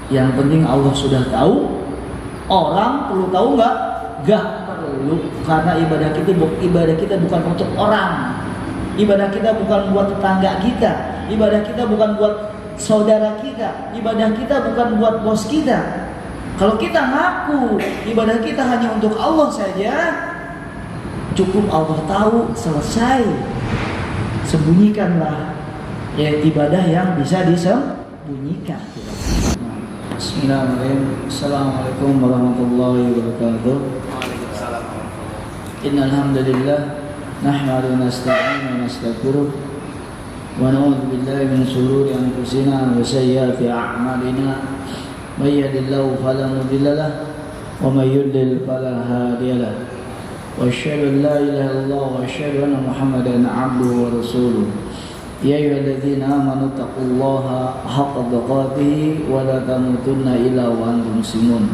Yang penting Allah sudah tahu. Orang perlu tahu nggak? Nggak perlu, karena ibadah kita bukan untuk orang. Ibadah kita bukan buat tetangga kita. Ibadah kita bukan buat saudara kita. Ibadah kita bukan buat bos kita. Kalau kita ngaku ibadah kita hanya untuk Allah saja, cukup Allah tahu, selesai. Sembunyikanlah ya ibadah yang bisa disembunyikan. Bismillahirrahmanirrahim. Assalamualaikum warahmatullahi wabarakatuh. Waalaikumsalam. Innal hamdalillah nahmaduhu wa nasta'inuhu wa nastaghfiruh wa na'udzu billahi min shururi anfusina wa sayyiati a'malina. May yahdihillahu fala mudilla lahu wa may yudlil fala hadiya lahu. Wa asyhadu an la ilaha illallah wa asyhadu anna Muhammadan 'abduhu wa rasuluh. Ya ayyuhalladzina amanu taqullaha haqqa tuqatih wa la tamutunna illa wa antum muslimun.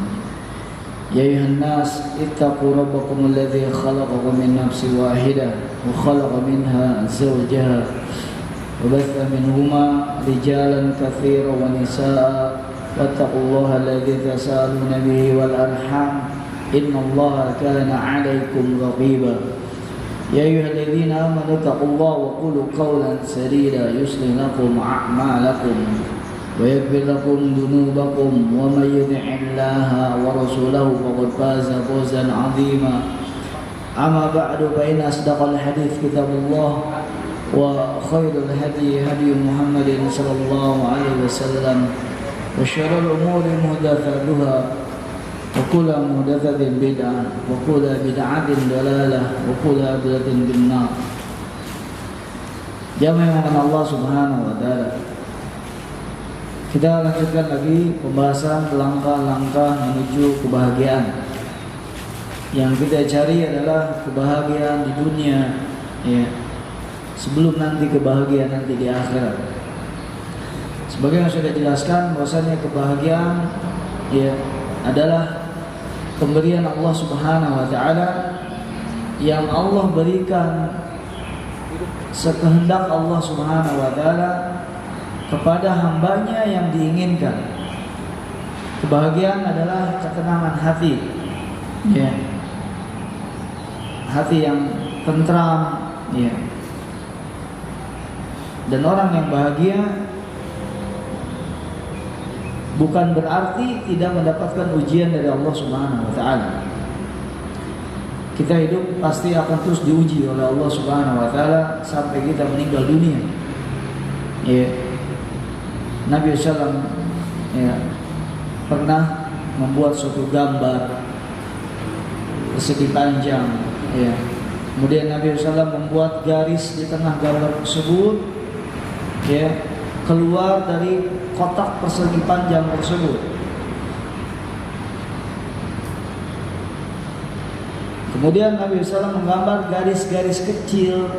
Ya ayyuhan nas ittaqu rabbakum alladzi khalaqakum min nafsin wahidah wa khalaqa minha zawjaha wa batha minhuma rijalan katsiran wa nisaa'a wattaqullaha alladzi tasaaluna bihi wal arham innallaha kana 'alaykum raqiba. Ya ayyuhalladzina amanu taqullaha wa qulu qawlan sadida yuslih lakum a'malakum wa yaghfir lakum dhunubakum wa may yuti'illaha wa rasulahu faqad faza fawzan 'azima. Amma ba'du fa inna asdaqal hadits kitabullah wa khairul hadi hadi Muhammadin sallallahu alaihi wasallam wa syarrul umuri muhdatsatuha wa kullu muhdatsatin bid'ah wa kullu bid'atin dalalah wa kullu dalalah finnar. Jamaah Allah Subhanahu wa taala. Kita lanjutkan lagi pembahasan langkah-langkah menuju kebahagiaan. Yang kita cari adalah kebahagiaan di dunia, ya. Sebelum nanti kebahagiaan nanti di akhirat. Sebagai yang sudah dijelaskan bahwasanya kebahagiaan ya adalah pemberian Allah Subhanahu wa taala yang Allah berikan sekehendak Allah Subhanahu wa taala kepada hambanya yang diinginkan. Kebahagiaan adalah ketenangan hati, ya. Hati yang tentram, ya. Dan orang yang bahagia bukan berarti tidak mendapatkan ujian dari Allah Subhanahu wa taala. Kita hidup pasti akan terus diuji oleh Allah Subhanahu wa taala sampai kita meninggal dunia. Ya. Nabi SAW ya, pernah membuat suatu gambar persegi panjang, ya. Kemudian Nabi SAW membuat garis di tengah gambar tersebut, ya, keluar dari kotak persegi panjang tersebut. Kemudian Nabi SAW menggambar garis-garis kecil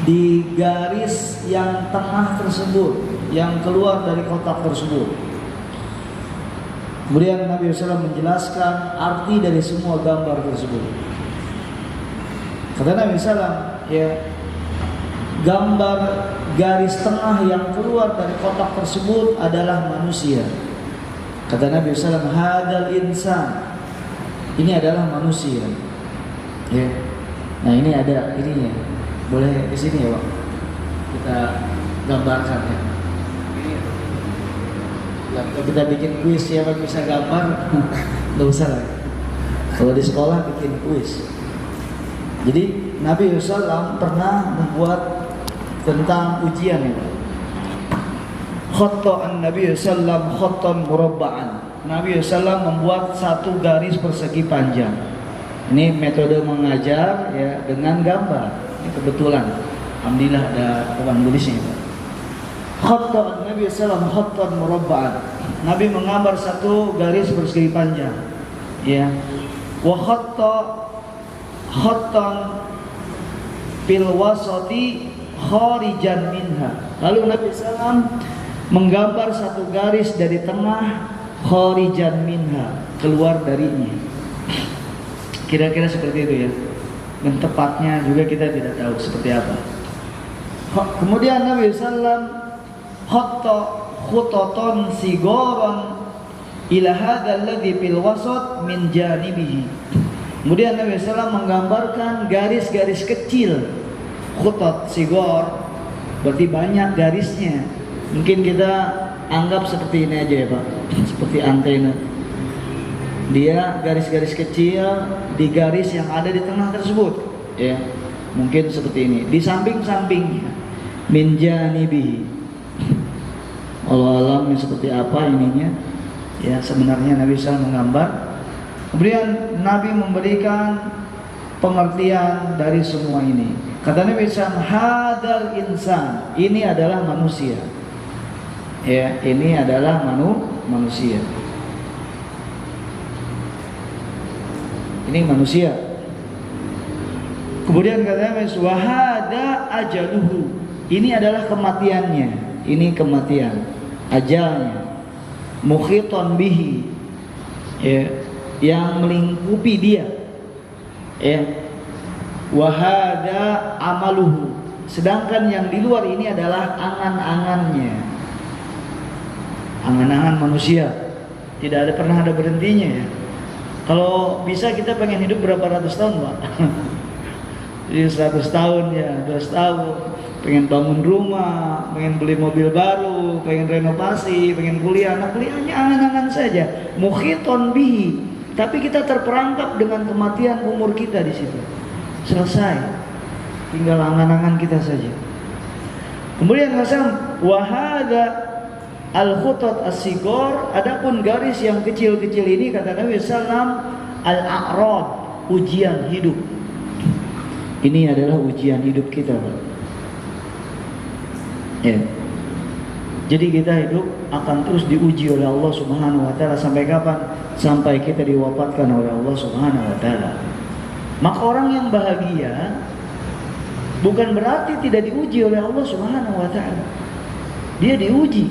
di garis yang tengah tersebut, yang keluar dari kotak tersebut. Kemudian Nabi SAW menjelaskan arti dari semua gambar tersebut. Kata Nabi SAW, ya, gambar garis tengah yang keluar dari kotak tersebut adalah manusia. Kata Nabi SAW, hadal insan, ini adalah manusia. Ya. Nah ini ada ininya, boleh di sini ya Pak, kita gambarkan ya. Kita bikin kuis siapa bisa gambar, nggak usah lah. Kalau di sekolah bikin kuis. Jadi Nabi SAW pernah membuat tentang ujian ini. Khatta'an Nabi SAW khattan murabba'an. Nabi SAW membuat satu garis persegi panjang. Ini metode mengajar ya dengan gambar. Ini kebetulan, alhamdulillah ada tukang tulisnya. Khatta'an Nabi SAW khattan murabba'an. Nabi menggambar satu garis persegi panjang. Ya. Wa khattan fil wasati kharijan minha. Lalu Nabi SAW menggambar satu garis dari tengah, kharijan minha, keluar darinya. Kira-kira seperti itu ya. Dan tepatnya juga kita tidak tahu seperti apa. Kemudian Nabi SAW khatta khutatan sigaran ila hadzal ladzi fil wasat min janibihi. Kemudian Nabi SAW menggambarkan garis-garis kecil, khutat sigor, berarti banyak garisnya. Mungkin kita anggap seperti ini aja ya Pak, seperti antena. Dia garis-garis kecil di garis yang ada di tengah tersebut, ya. Mungkin seperti ini. Di samping-sampingnya, min janibihi. Allah alam seperti apa ininya? Ya, sebenarnya Nabi SAW menggambar. Kemudian Nabi memberikan pengertian dari semua ini. Kata Nabi SAW, hadal insan, ini adalah manusia. Ya, ini adalah manusia. Ini manusia. Kemudian kata Nabi SAW, wahada ajaluhu, ini adalah kematiannya. Ini kematian, ajalnya. Mukhiton bihi, ya, yang melingkupi dia, ya. Wahada amaluhu, sedangkan yang di luar ini adalah angan-angannya, angan-angan manusia. Tidak ada pernah ada berhentinya ya. Kalau bisa kita pengen hidup berapa ratus tahun Pak? Jadi 100 tahun ya, 200 tahun. Pengen bangun rumah, pengen beli mobil baru, pengen renovasi, pengen kuliah. Nah kuliahnya angan-angan saja. Mukhiton bihi, tapi kita terperangkap dengan kematian umur kita di situ. Selesai, tinggal angan-angan kita saja. Kemudian Hasan wahada al-khutat as-sigor, adapun garis yang kecil-kecil ini kata Nabi sallam al-a'rad, ujian hidup. Ini adalah ujian hidup kita, Pak. Ya. Jadi kita hidup akan terus diuji oleh Allah Subhanahu wa taala sampai kapan? Sampai kita diwafatkan oleh Allah Subhanahu wa taala. Maka orang yang bahagia bukan berarti tidak diuji oleh Allah Subhanahu wa taala. Dia diuji.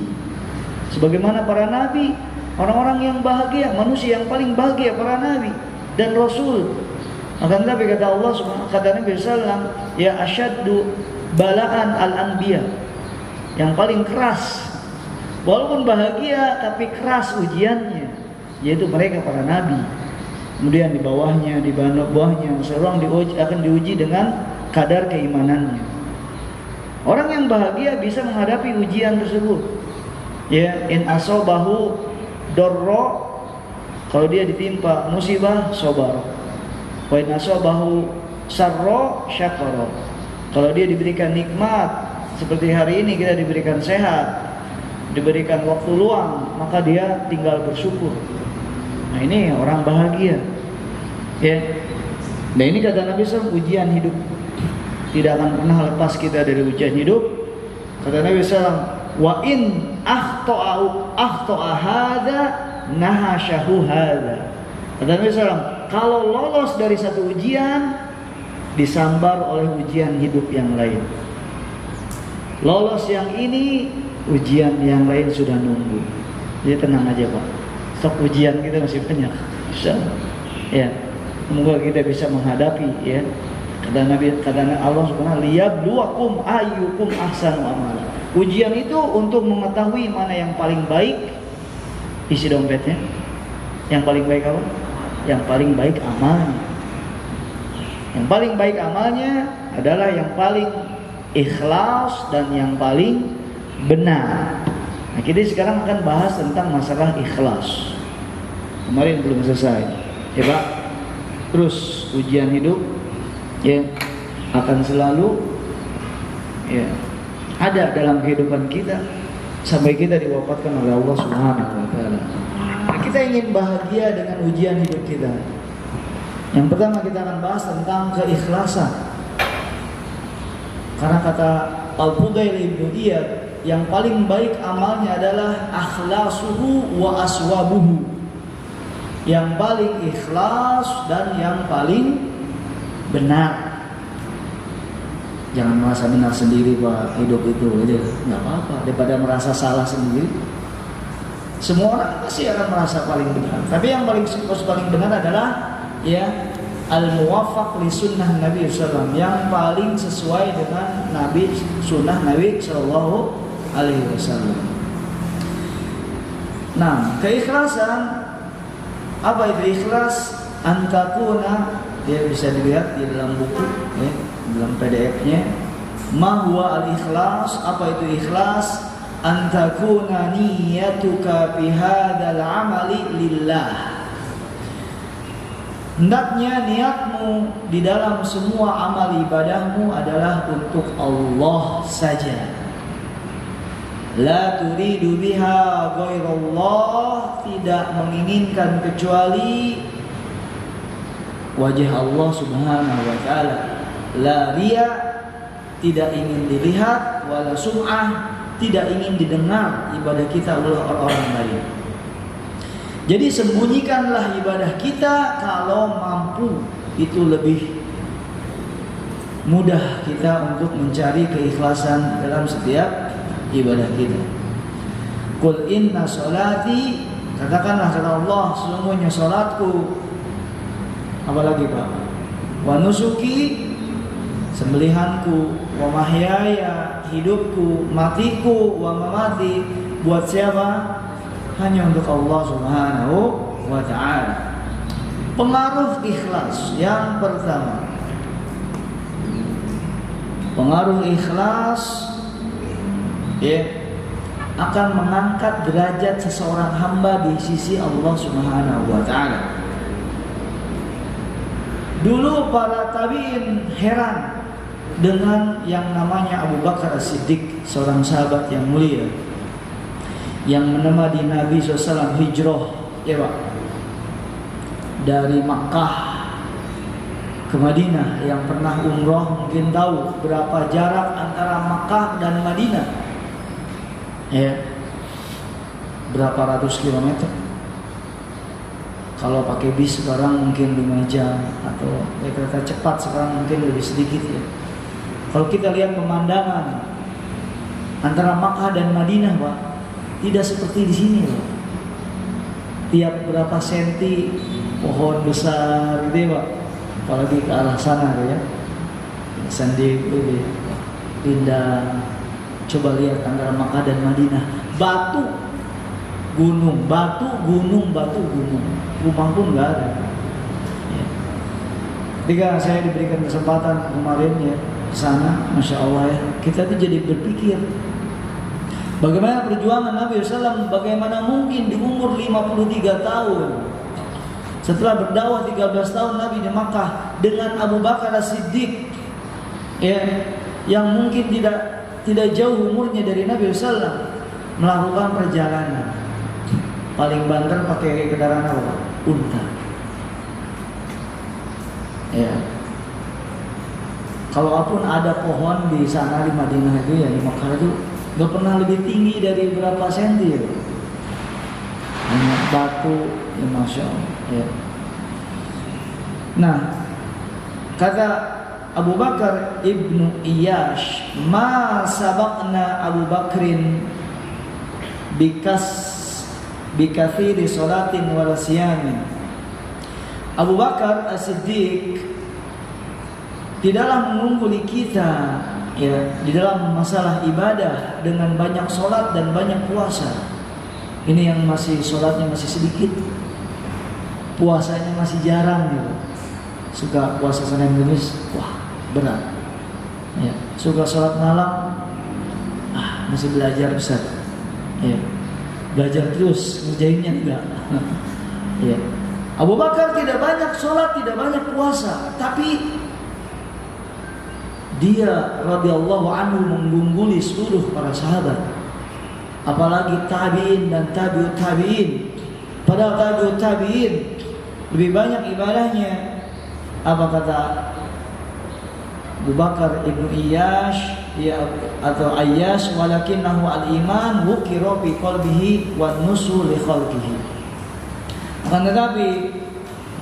Sebagaimana para nabi, orang-orang yang bahagia, manusia yang paling bahagia para nabi dan rasul. Akan tapi kata Allah Subhanahu kata Nabi sallallahu, ya asyaddu balaan al-anbiya. Yang paling keras, walaupun bahagia tapi keras ujiannya, yaitu mereka para nabi. Kemudian di bawahnya, di bawahnya seorang akan diuji dengan kadar keimanannya. Orang yang bahagia bisa menghadapi ujian tersebut. Ya, in asobahu dorro, kalau dia ditimpa musibah sabar. Wa in asobahu sarro syakara, kalau dia diberikan nikmat seperti hari ini kita diberikan sehat, diberikan waktu luang, maka dia tinggal bersyukur. Nah ini orang bahagia, ya. Nah ini kata Nabi SAW, ujian hidup tidak akan pernah lepas kita dari ujian hidup. Kata Nabi SAW, wa in akhto'a hada nahasyahu hada. Kata Nabi SAW, kalau lolos dari satu ujian, disambar oleh ujian hidup yang lain. Lolos yang ini, ujian yang lain sudah nunggu. Jadi tenang aja Pak, stok ujian kita masih banyak. Bisa, ya. Semoga kita bisa menghadapi, ya. Kata Nabi, kata Allah Subhanahu liyabluwakum ayyukum ahsanu amala. Ujian itu untuk mengetahui mana yang paling baik. Isi dompetnya. Yang paling baik apa? Yang paling baik amalnya. Yang paling baik amalnya adalah yang paling ikhlas dan yang paling benar. Nah, kita sekarang akan bahas tentang masalah ikhlas. Kemarin belum selesai, ya Pak. Terus ujian hidup, ya, akan selalu, ya, ada dalam kehidupan kita sampai kita diwafatkan oleh Allah Subhanahu wa taala. Nah, kita ingin bahagia dengan ujian hidup kita. Yang pertama kita akan bahas tentang keikhlasan. Karena kata Al-Fudail ibn Iyad, yang paling baik amalnya adalah akhlasuhu wa aswabuhu. Yang paling ikhlas dan yang paling benar. Jangan merasa benar sendiri Pak, hidup itu aja nggak apa-apa, daripada merasa salah sendiri. Semua orang pasti akan merasa paling benar. Tapi yang paling benar adalah, ya, al-muwaffaq li sunnah Nabi SAW, yang paling sesuai dengan sunnah Nabi SAW. Nah, keikhlasan, apa itu ikhlas? Antakuna, dia bisa dilihat di dalam buku, ya, dalam PDF-nya. Ma huwa al-ikhlas? Apa itu ikhlas? Antakuna niyatuka fi hadzal amali lillah. Hendaknya niatmu di dalam semua amal ibadahmu adalah untuk Allah saja. La turidu biha ghairallah, tidak menginginkan kecuali wajah Allah Subhanahu wa taala. La riya, tidak ingin dilihat, wala sum'ah, tidak ingin didengar ibadah kita oleh orang lain. Jadi sembunyikanlah ibadah kita kalau mampu, itu lebih mudah kita untuk mencari keikhlasan dalam setiap ibadah kita. Qul inna sholati, katakanlah kata Allah, sesungguhnya salatku, apalagi Pak, wa nusuki, sembelihanku, wa mahyaya, hidupku, matiku, wa mamati, buat siapa? Hanya untuk Allah Subhanahu wa ta'ala. Pengaruh ikhlas yang pertama, pengaruh ikhlas ya akan mengangkat derajat seseorang hamba di sisi Allah Subhanahu wa ta'ala. Dulu para tabi'in heran dengan yang namanya Abu Bakar As-Siddiq, seorang sahabat yang mulia yang menemani Nabi SAW hijrah, ya Pak, dari Makkah ke Madinah. Yang pernah umroh mungkin tahu berapa jarak antara Makkah dan Madinah, ya, berapa ratus kilometer. Kalau pakai bis sekarang mungkin 5 jam, atau kereta cepat sekarang mungkin lebih sedikit ya. Kalau kita lihat pemandangan antara Makkah dan Madinah, Pak, tidak seperti di sini, Pak. Tiap berapa senti pohon besar gitu ya, Pak. Apalagi ke arah sana ya. Sandi lebih indah. Coba lihat antara Makkah dan Madinah. Batu, gunung, batu, gunung, batu, gunung. Rumah pun nggak ada. Ya. Ketika saya diberikan kesempatan kemarin ya ke sana, masya Allah ya, kita tuh jadi berpikir bagaimana perjuangan Nabi SAW. Bagaimana mungkin di umur 53 tahun setelah berdakwah 13 tahun Nabi di Makkah dengan Abu Bakar As-Siddiq ya, yang mungkin tidak jauh umurnya dari Nabi SAW, melakukan perjalanan paling banter pakai kendaraan apa? Unta. Ya. Kalaupun ada pohon di sana di Madinah itu ya, di Makkah itu gak pernah lebih tinggi dari berapa senti ya. Hanya batu ya, masya Allah ya. Nah, kata Abu Bakar ibnu Iyash, ma sabaqna Abu Bakrin bikathiri sholatin wala siyamin. Abu Bakar As-Siddiq tidaklah mengungguli kita ya di dalam masalah ibadah dengan banyak sholat dan banyak puasa. Ini yang masih sholatnya masih sedikit, puasanya masih jarang gitu. Suka puasa Senin Kamis, wah berat ya. Suka sholat malam, masih belajar Ustaz ya, belajar terus, ngerjainnya enggak ya. Abu Bakar tidak banyak sholat, tidak banyak puasa, tapi dia radhiyallahu anhu mengungguli seluruh para sahabat, apalagi tabi'in dan tabi'ut tabi'in. Padahal tabi'ut tabi'in lebih banyak ibadahnya. Apa kata Abu Bakar ibnu Iyash ya, atau Ayyash, walakinnahu al-iman wukira fi qalbihi wa nusu li khalqihi. Akan tetapi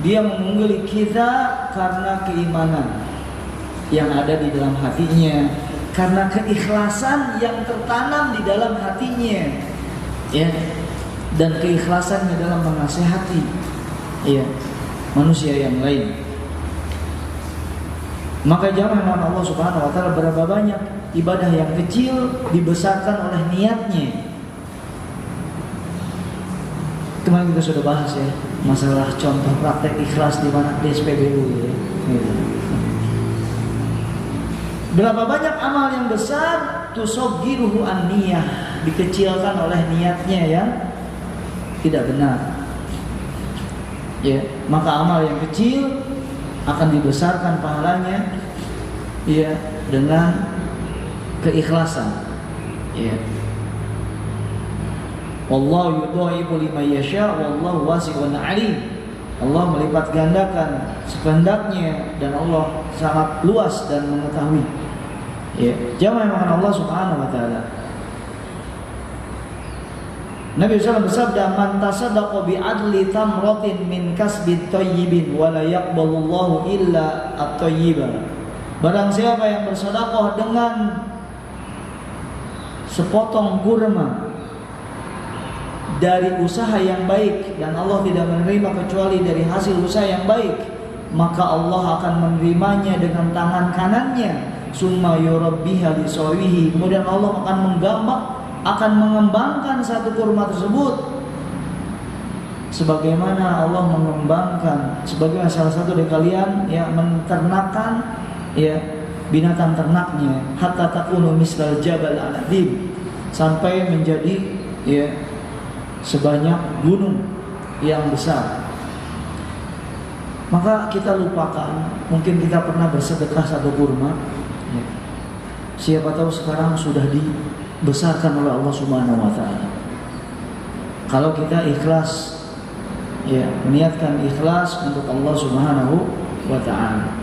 dia mengungguli kita karena keimanan yang ada di dalam hatinya, karena keikhlasan yang tertanam di dalam hatinya ya, dan keikhlasannya dalam menasihati ya manusia yang lain. Maka jangan Allah Subhanahu wa ta'ala, berapa banyak ibadah yang kecil dibesarkan oleh niatnya. Kemarin kita sudah bahas ya masalah contoh praktek ikhlas di mana di SPBU ya. Berapa banyak amal yang besar tusoggiruhu an-niyah, dikecilkan oleh niatnya yang tidak benar. Ya, maka amal yang kecil akan dibesarkan pahalanya ya dengan keikhlasan. Ya. Wallahu yudha'ifu liman yasha' wallahu wasi'un 'alim. Allah melipat gandakan sekehendaknya dan Allah sangat luas dan mengetahui. Ya, jamaah yang Allah Subhanahu wa taala. Nabi SAW bersabda, "Man tasaddaqa bi adli tamratin min kasbit thayyibin wa la yaqbalullahu illa at-thayyiba." Barang siapa yang bersedekah dengan sepotong kurma dari usaha yang baik dan Allah tidak menerima kecuali dari hasil usaha yang baik, maka Allah akan menerimanya dengan tangan kanannya. Summa yurabbiha li sawihi. Kemudian Allah akan mengembangkan satu kurma tersebut sebagaimana Allah mengembangkan, sebagaimana salah satu dari kalian yang menternakkan ya binatang ternaknya, hatta takunu mislal jabal al-adhim, sampai menjadi ya sebanyak gunung yang besar. Maka kita lupakan, mungkin kita pernah bersedekah satu kurma ya. Siapa tahu sekarang sudah dibesarkan oleh Allah Subhanahu wa taala. Kalau kita ikhlas ya, niatkan ikhlas untuk Allah Subhanahu wa taala.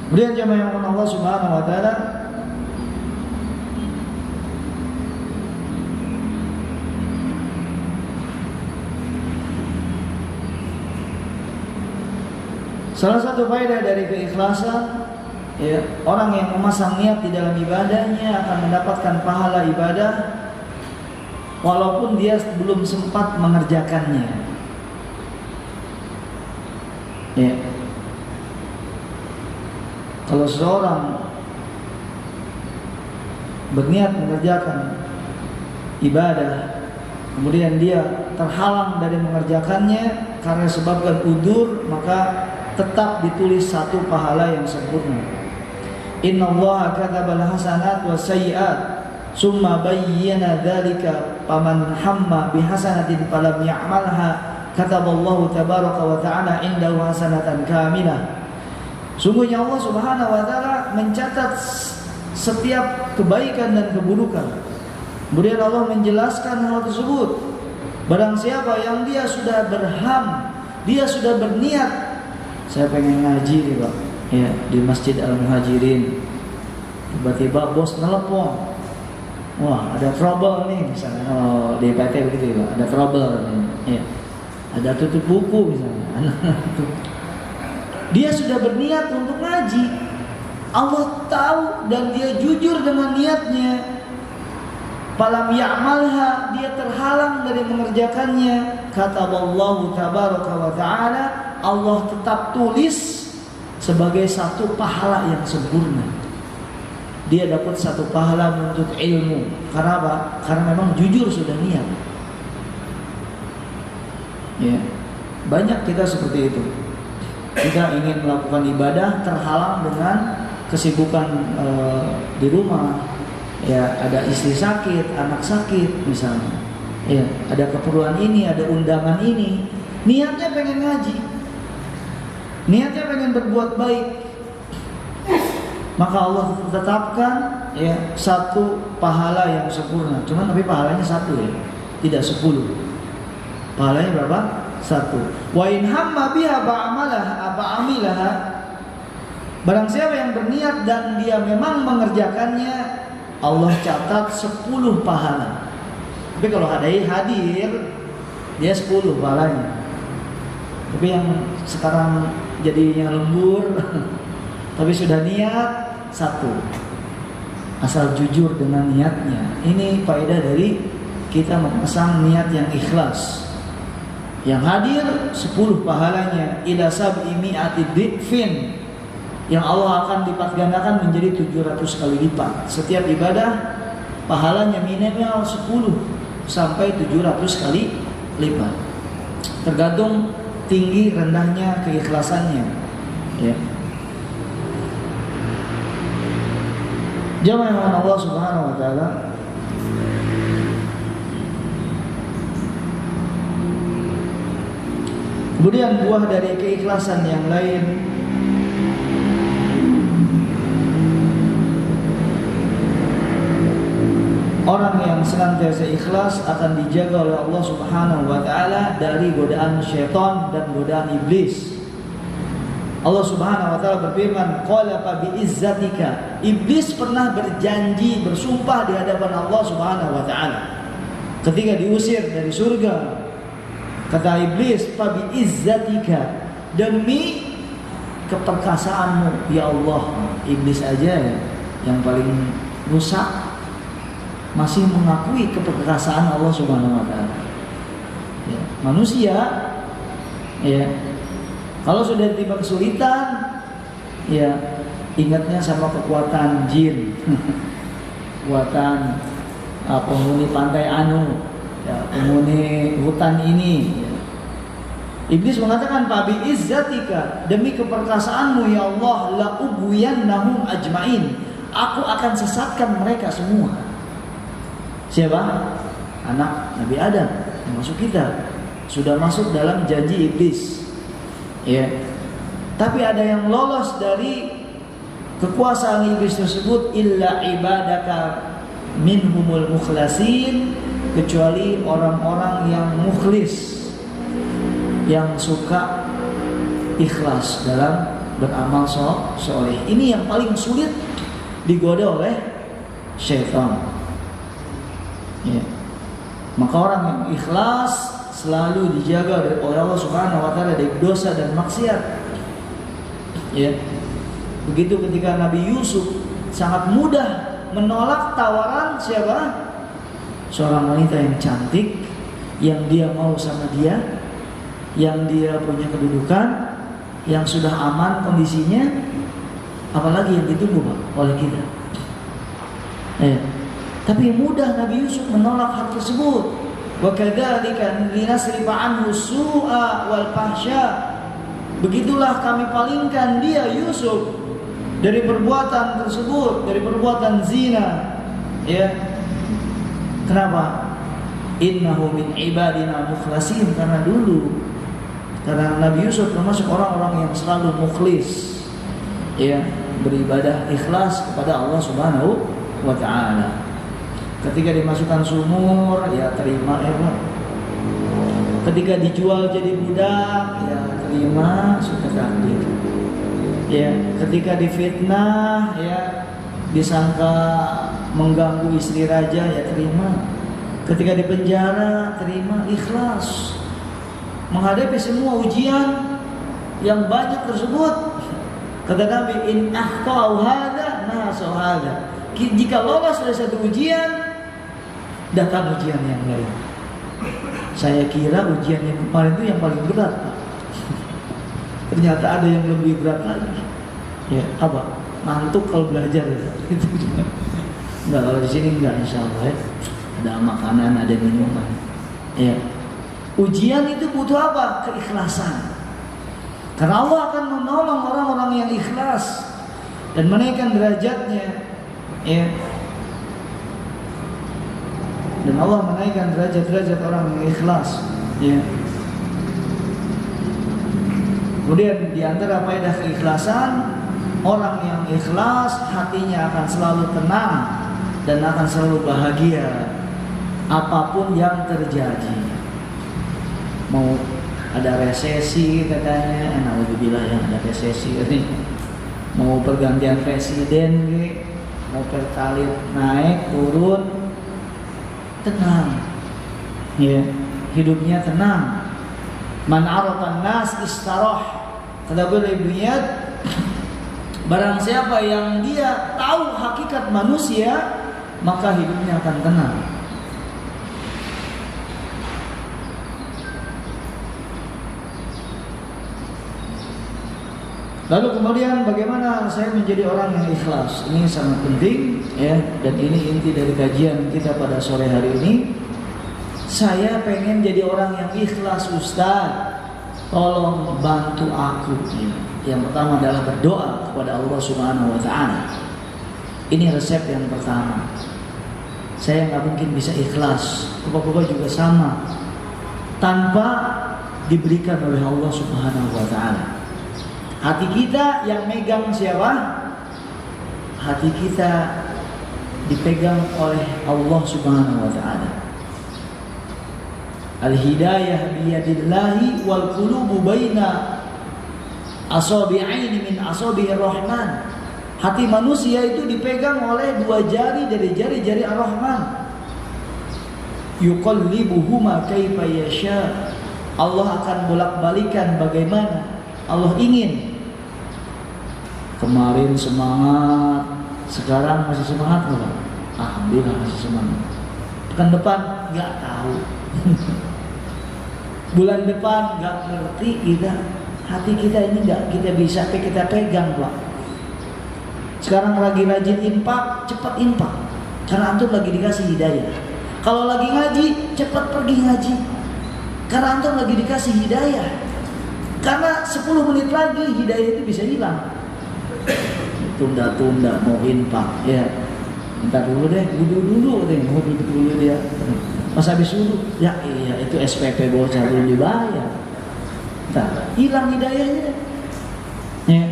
Kemudian jamaah yang Allah Subhanahu wa taala, salah satu faedah dari keikhlasan ya, orang yang memasang niat di dalam ibadahnya akan mendapatkan pahala ibadah walaupun dia belum sempat mengerjakannya. Ya. Kalau seseorang berniat mengerjakan ibadah, kemudian dia terhalang dari mengerjakannya karena sebabkan udzur, maka tetap ditulis satu pahala yang sempurna. Innallaha katabal hasanat was sayyi'at summa bayyana dzalika faman hamma bihasanatin falam ya'malha kataballahu tabaraka wa ta'ala indahu hasanatan kamilah. Sungguhnya Allah Subhanahu wa taala mencatat setiap kebaikan dan keburukan. Kemudian Allah menjelaskan hal tersebut. Barang siapa yang dia sudah dia sudah berniat, saya pengen ngaji nih Pak ya, di Masjid Al-Muhajirin, tiba-tiba bos telepon, wah ada trouble nih misalnya, oh di PT begitu ya Pak, ada trouble nih ya, ada tutup buku misalnya. Dia sudah berniat untuk ngaji, Allah tahu dan dia jujur dengan niatnya. Falam ya'malha, dia terhalang dari mengerjakannya, kataballahu tabaraka wa ta'ala, Allah tetap tulis sebagai satu pahala yang sempurna. Dia dapat satu pahala menuntut ilmu. Karena apa? Karena memang jujur sudah niat. Ya, banyak kita seperti itu. Kita ingin melakukan ibadah terhalang dengan kesibukan di rumah. Ya, ada istri sakit, anak sakit misalnya. Ya, ada keperluan ini, ada undangan ini. Niatnya pengen ngaji, niatnya pengen berbuat baik, maka Allah tetapkan ya satu pahala yang sempurna. Cuma tapi pahalanya satu ya, tidak 10. Pahalanya berapa? 1. Wa in hamma biha amilaha. Barang siapa yang berniat dan dia memang mengerjakannya, Allah catat 10 pahala. Tapi kalau hadir, dia 10 pahalanya. Tapi yang sekarang jadinya lembur, tapi sudah niat 1. Asal jujur dengan niatnya. Ini faedah dari kita memasang niat yang ikhlas. Yang hadir 10 pahalanya, ila sab'i mi'ati dhifin, yang Allah akan lipat gandakan menjadi 700 kali lipat. Setiap ibadah pahalanya minimal 10 sampai 700 kali lipat. tergantung tinggi rendahnya keikhlasannya. Ya. Jamaah yang Allah Subhanahu wa taala, kemudian buah dari keikhlasan yang lain orang yang senantiasa ikhlas akan dijaga oleh Allah Subhanahu wa taala dari godaan syaitan dan godaan iblis. Allah Subhanahu wa taala berfirman, "Qala fa bi izzatika." Iblis pernah berjanji, bersumpah di hadapan Allah Subhanahu wa taala ketika diusir dari surga. Kata iblis, "Fa bi izzatika." Demi keperkasaanmu ya Allah. Iblis aja ya, yang paling rusak masih mengakui keperkasaan Allah Subhanahu wa taala. Ya, manusia ya, kalau sudah tiba kesulitan ya ingatnya sama kekuatan jin. Kekuatan penghuni pantai anu, ya, penghuni hutan ini ya. Iblis mengatakan, "Fa bi izzatika." Demi keperkasaanmu ya Allah, la ubwiyannahum ajmain. Aku akan sesatkan mereka semua. Siapa? Anak Nabi Adam, termasuk kita, sudah masuk dalam janji iblis. Ya. Tapi ada yang lolos dari kekuasaan iblis tersebut, illa ibadaka minhumul mukhlasin, kecuali orang-orang yang mukhlis, yang suka ikhlas dalam beramal soleh. Ini yang paling sulit digoda oleh syaitan. Ya. Maka orang yang ikhlas selalu dijaga oleh Allah Subhanahu wa taala dari dosa dan maksiat. Ya. Begitu ketika Nabi Yusuf sangat mudah menolak tawaran siapa? Seorang wanita yang cantik, yang dia mau sama dia, yang dia punya kedudukan, yang sudah aman kondisinya, apalagi yang ditunggu Pak oleh kita. Ya. Tapi mudah Nabi Yusuf menolak hal tersebut. Wa kadzalika linasrifa anhu su'a wal fahsya. Begitulah kami palingkan dia Yusuf dari perbuatan tersebut, dari perbuatan zina. Ya. Kenapa? Innahu min ibadina mukhlasin, karena Nabi Yusuf termasuk orang-orang yang selalu mukhlis. Ya, beribadah ikhlas kepada Allah Subhanahu wa taala. Ketika dimasukkan sumur, ya terima ya Pak. Ketika dijual jadi budak, ya terima, suka takdir. Ya, ketika difitnah, ya disangka mengganggu istri raja, ya terima. Ketika dipenjara, terima, ikhlas. Menghadapi semua ujian yang banyak tersebut. Kata Nabi, in akhtau hada nasu hada. Jika lolos dari satu ujian, datang ujian yang lain. Saya kira ujian yang kemarin itu yang paling berat, Pak. Ternyata ada yang lebih berat lagi. Ya, apa? Ngantuk kalau belajar ya. Itu enggak, kalau di sini enggak, insyaallah ya. Ada makanan, ada minuman. Ya. Ujian itu butuh apa? Keikhlasan. Karena Allah akan menolong orang-orang yang ikhlas dan menaikkan derajatnya. Ya. Dan Allah menaikkan derajat-derajat orang yang ikhlas. Ya. Kemudian di antara faedah keikhlasan, orang yang ikhlas hatinya akan selalu tenang dan akan selalu bahagia apapun yang terjadi. Mau ada resesi katanya, alhamdulillah yang ada resesi ini. Mau pergantian presiden, mau pertalit naik turun, tenang, ya, hidupnya tenang. Man arafan nas istarah. Kata beliau Ibnu, barang siapa yang dia tahu hakikat manusia, maka hidupnya akan tenang. Lalu kemudian bagaimana saya menjadi orang yang ikhlas? Ini sangat penting ya, dan ini inti dari kajian kita pada sore hari ini. Saya pengen jadi orang yang ikhlas Ustaz, tolong bantu aku. Yang pertama adalah berdoa kepada Allah Subhanahu wa Ta'ala. Ini resep yang pertama. Saya nggak mungkin bisa ikhlas, Bapak-bapak juga sama, tanpa diberikan oleh Allah Subhanahu wa Ta'ala. Hati kita yang megang siapa? Hati kita dipegang oleh Allah Subhanahu wa Ta'ala. Al-hidayah biyadillahi wal qulubu baina asabi'aini min asabi'ir rahman. Hati manusia itu dipegang oleh dua jari dari jari-jari Ar-Rahman. Yuqallibuhuma kaifa yasha. Allah akan bolak-balikan bagaimana Allah ingin. Kemarin semangat, sekarang masih semangat enggak? Alhamdulillah masih semangat. Pekan depan enggak tahu. Bulan depan enggak ngerti kita. Hati kita ini enggak kita bisa kita pegang, Pak. Sekarang lagi rajin infak, cepat infak. Karena antum lagi dikasih hidayah. Kalau lagi ngaji, cepat pergi ngaji. Karena antum lagi dikasih hidayah. Karena 10 menit lagi hidayah itu bisa hilang. Tunda-tunda mau infak, ya. Entar dulu deh, wudu dulu dia. Pas habis wudu, ya iya itu SPP bocah belum dibayar. Entar hilang hidayahnya. Ya.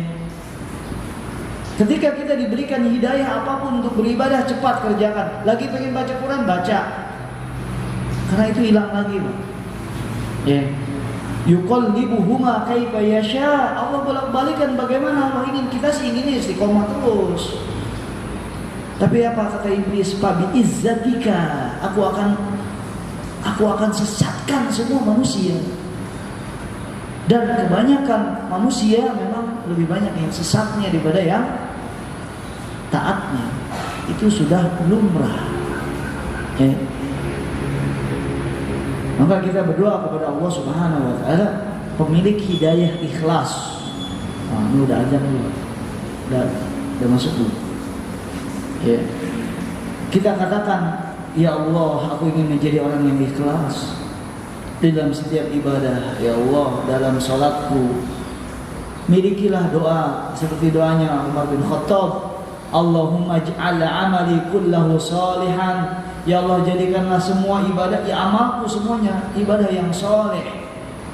Ketika kita diberikan hidayah apapun untuk beribadah, cepat kerjakan. Lagi pengen baca Quran, baca. Karena itu hilang lagi, Pak. Ya. Yuqallibuhuma kaifa yasha. Allah bolak-balikan bagaimana Allah ingin. Kita sih ingin istiqomah terus. Tapi apa kata iblis? Fabi izzatika, aku akan sesatkan semua manusia. Dan kebanyakan manusia memang lebih banyak yang sesatnya daripada yang taatnya. Itu sudah lumrah. Maka kita berdoa kepada Allah Subhanahu wa Ta'ala, pemilik hidayah ikhlas. Ini udah azan dulu. Udah masuk dulu. Ya. Kita katakan, ya Allah, aku ingin menjadi orang yang ikhlas dalam setiap ibadah. Ya Allah, dalam salatku milikilah doa seperti doanya Umar bin Khattab, Allahumma ij'al amali kullahu salihan. Ya Allah, jadikanlah semua ibadah, ya amalku semuanya ibadah yang saleh.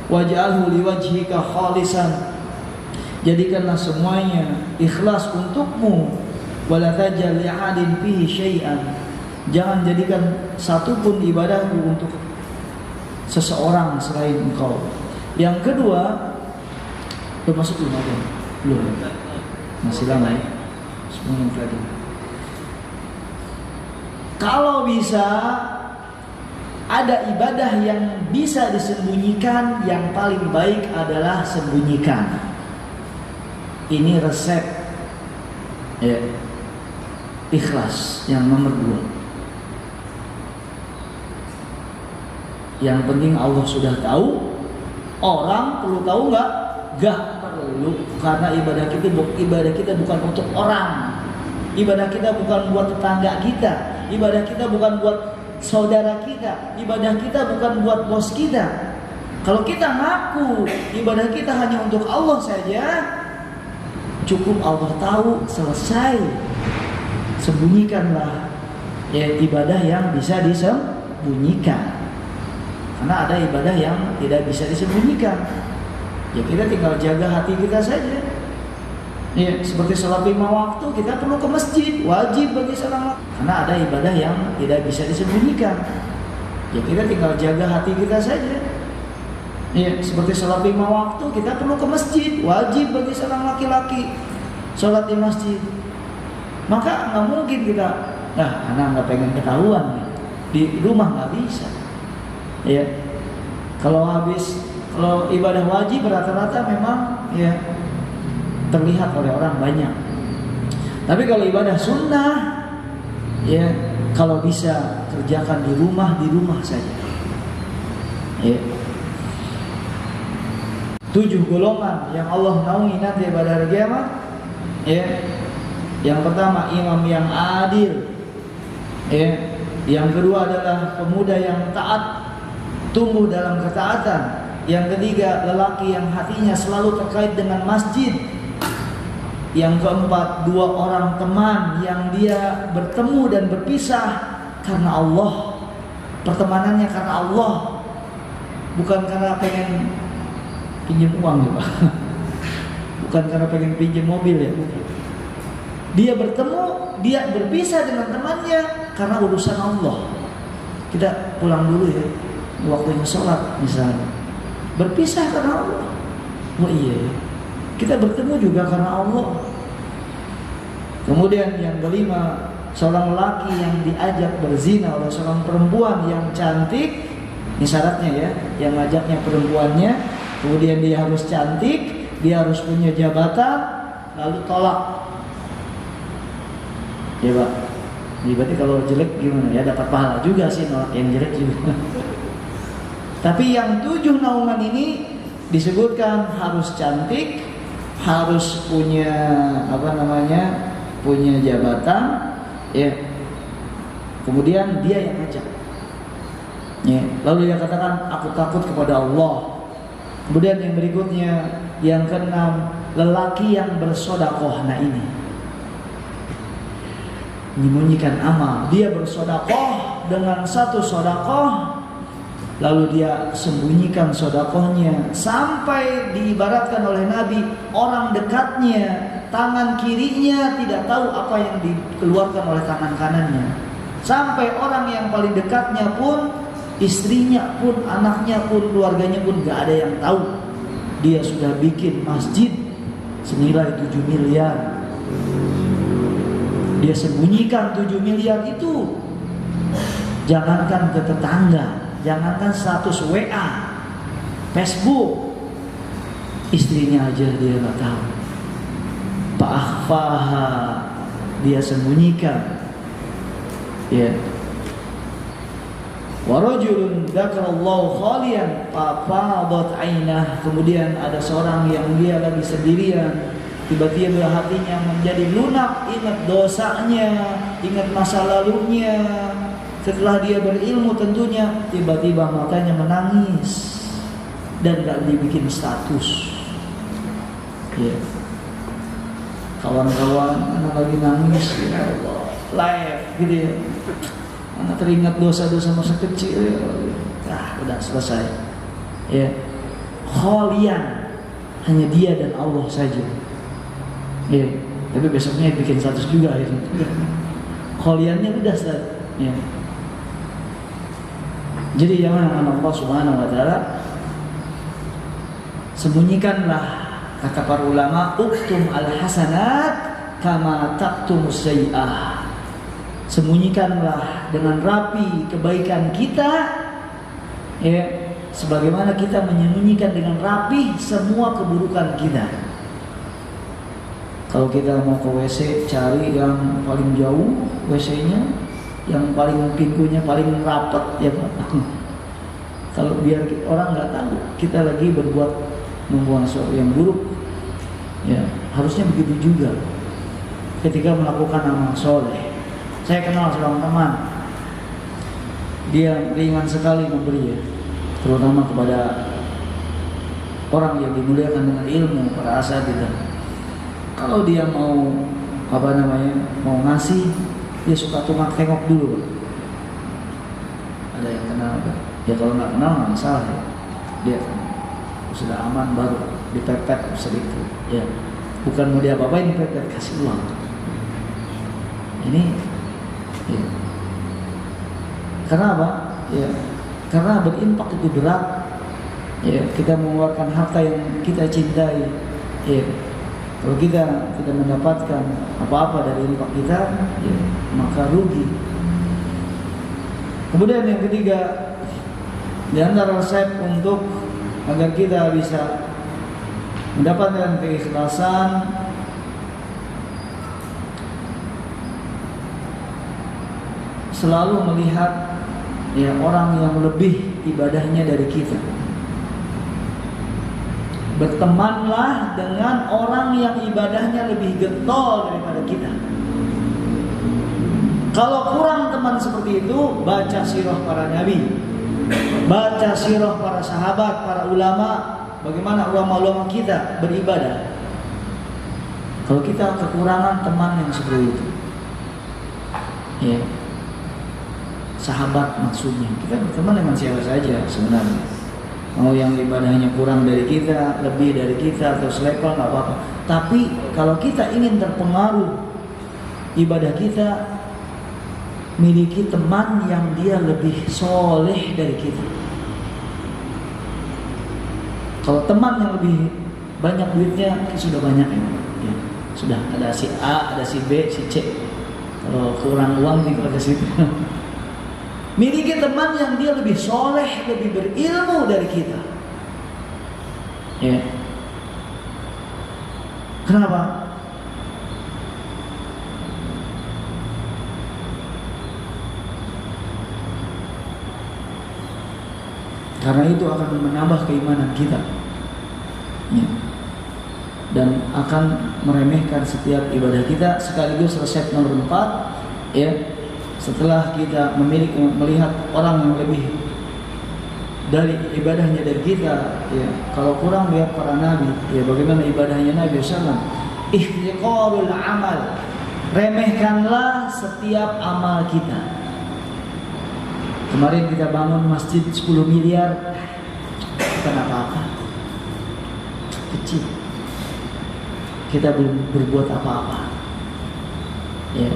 Waj'alhu liwajhika khalisan. Jadikanlah semuanya ikhlas untukmu. Wala tajal li'adin fihi syai'an. Jangan jadikan satupun ibadahku untuk seseorang selain engkau. Yang kedua, termasuk belum ada, belum, masih lama ya, 10 menit lagi. Kalau bisa ada ibadah yang bisa disembunyikan, yang paling baik adalah sembunyikan. Ini resep ya, ikhlas yang nomor 2. Yang penting Allah sudah tahu. Orang perlu tahu nggak? Nggak perlu, karena ibadah kita bukan untuk orang. Ibadah kita bukan buat tetangga kita. Ibadah kita bukan buat saudara kita. Ibadah kita bukan buat bos kita. Kalau kita ngaku ibadah kita hanya untuk Allah saja, cukup Allah tahu, selesai. Sembunyikanlah ya ibadah yang bisa disembunyikan. Karena ada ibadah yang tidak bisa disembunyikan. Ya kita tinggal jaga hati kita saja. Ya, seperti sholat 5 waktu kita perlu ke masjid, wajib bagi seorang. Karena ada ibadah yang tidak bisa disembunyikan. Ya kita tinggal jaga hati kita saja. Ya, seperti sholat 5 waktu kita perlu ke masjid, wajib bagi seorang laki-laki sholat di masjid. Maka nggak mungkin kita, karena nggak pengen ketahuan di rumah nggak bisa. Ya, kalau ibadah wajib rata-rata memang ya terlihat oleh orang banyak. Tapi kalau ibadah sunnah, ya kalau bisa kerjakan di rumah saja. Ya. 7 golongan yang Allah naungi nanti pada hari kiamat. Ya. Yang pertama imam yang adil. Ya. Yang kedua adalah pemuda yang taat tumbuh dalam ketaatan. Yang ketiga, lelaki yang hatinya selalu terkait dengan masjid. Yang keempat, dua orang teman yang dia bertemu dan berpisah karena Allah. Pertemanannya karena Allah, bukan karena pengen pinjam uang ya Pak. Bukan karena pengen pinjam mobil ya. Dia bertemu, dia berpisah dengan temannya karena urusan Allah. Kita pulang dulu ya, waktunya sholat misalnya. Berpisah karena Allah. Oh iya, kita bertemu juga karena Allah. Kemudian yang kelima, seorang lelaki yang diajak berzina oleh seorang perempuan yang cantik. Ini syaratnya ya, yang ngajaknya perempuannya. Kemudian dia harus cantik, dia harus punya jabatan, lalu tolak. Ya Pak, jadi berarti kalau jelek gimana? Ya dapat pahala juga sih nolak yang jelek juga. Tapi yang 7 naungan ini disebutkan harus cantik, harus punya punya jabatan, ya. Kemudian dia yang ngajak. Ya. Lalu dia katakan, aku takut kepada Allah. Kemudian yang berikutnya, yang keenam, lelaki yang bersodakoh. Nah ini, menyembunyikan amal. Dia bersodakoh dengan satu sodakoh, lalu dia sembunyikan sodakohnya sampai diibaratkan oleh Nabi, orang dekatnya, tangan kirinya tidak tahu apa yang dikeluarkan oleh tangan kanannya. Sampai orang yang paling dekatnya pun, istrinya pun, anaknya pun, keluarganya pun gak ada yang tahu. Dia sudah bikin masjid senilai 7 miliar. Dia sembunyikan 7 miliar itu. Jangankan ke tetangga, jangankan status WA, Facebook, istrinya aja dia gak tahu. Fa'akhfaha, dia sembunyikan. Ya. Wa rajulun dzakarallahu khalian fafadat ainah. Kemudian ada seorang yang dia lagi sendirian, tiba-tiba hatinya menjadi lunak, ingat dosanya, ingat masa lalunya. Setelah dia berilmu tentunya, tiba-tiba matanya menangis dan gak dibikin status. Ya. Kawan-kawan, anak lagi nangis, ya Allah, live gitu ya. Anak teringat dosa-dosa masa kecil, ya. Udah selesai. Ya, kholian, hanya dia dan Allah saja. Ya, tapi besoknya bikin status juga itu. Kholiannya udah Ustaz. Ya. Jadi jangan Allah Subhanahu wa taala, sembunyikanlah. Kata para ulama, uktum al-hasanat kama taktumus sayyi'ah. Sembunyikanlah dengan rapi kebaikan kita, ya, sebagaimana kita menyembunyikan dengan rapi semua keburukan kita. Kalau kita mau ke WC, cari yang paling jauh WC-nya, yang paling pintunya paling rapat, ya Pak. Kalau biar orang nggak tahu kita lagi membuang sesuatu yang buruk. Ya, harusnya begitu juga ketika melakukan amal soleh. Saya kenal seorang teman, dia ringan sekali memberi, ya, terutama kepada orang yang dimuliakan dengan ilmu, para asatidz. Kalau dia mau mau ngasih, dia suka tengok dulu. Ada yang kenal, ya kalau nggak kenal nggak masalah, ya. Dia sudah aman baru dipepet sedikit, ya, bukan mau dia apa-apain, dipepet, kasih uang. Ini, ya. Karena apa? Ya, karena berinfak itu berat. Ya, kita mengeluarkan harta yang kita cintai. Ya, kalau kita tidak mendapatkan apa-apa dari infak kita, ya, maka rugi. Kemudian yang ketiga, di antara resep untuk agar kita bisa mendapatkan keikhlasan, selalu melihat, ya, orang yang lebih ibadahnya dari kita. Bertemanlah dengan orang yang ibadahnya lebih getol daripada kita. Kalau kurang teman seperti itu, baca sirah para nabi, baca sirah para sahabat, para ulama, bagaimana ulama-ulama kita beribadah. Kalau kita kekurangan teman yang seperti itu, ya, sahabat maksudnya, kita berteman dengan siapa saja sebenarnya. Mau yang ibadahnya kurang dari kita, lebih dari kita, atau selevel, nggak apa-apa. Tapi kalau kita ingin terpengaruh ibadah kita, miliki teman yang dia lebih soleh dari kita. Kalau teman yang lebih banyak duitnya, sudah banyak ya. Sudah ada si A, ada si B, si C. Kalau kurang uang tinggal ke situ. Miliki teman yang dia lebih soleh, lebih berilmu dari kita. Ya. Kenapa? Karena itu akan menambah keimanan kita, ya, dan akan meremehkan setiap ibadah kita. Sekaligus resep nomor 4, ya, setelah kita melihat orang yang lebih dari ibadahnya dari kita, ya, kalau kurang lihat para nabi, ya, bagaimana ibadahnya Nabi SAW. Ihtiqarul amal, remehkanlah setiap amal kita. Kemarin kita bangun masjid 10 miliar, bukan apa-apa, kecil. Kita belum berbuat apa-apa, ya.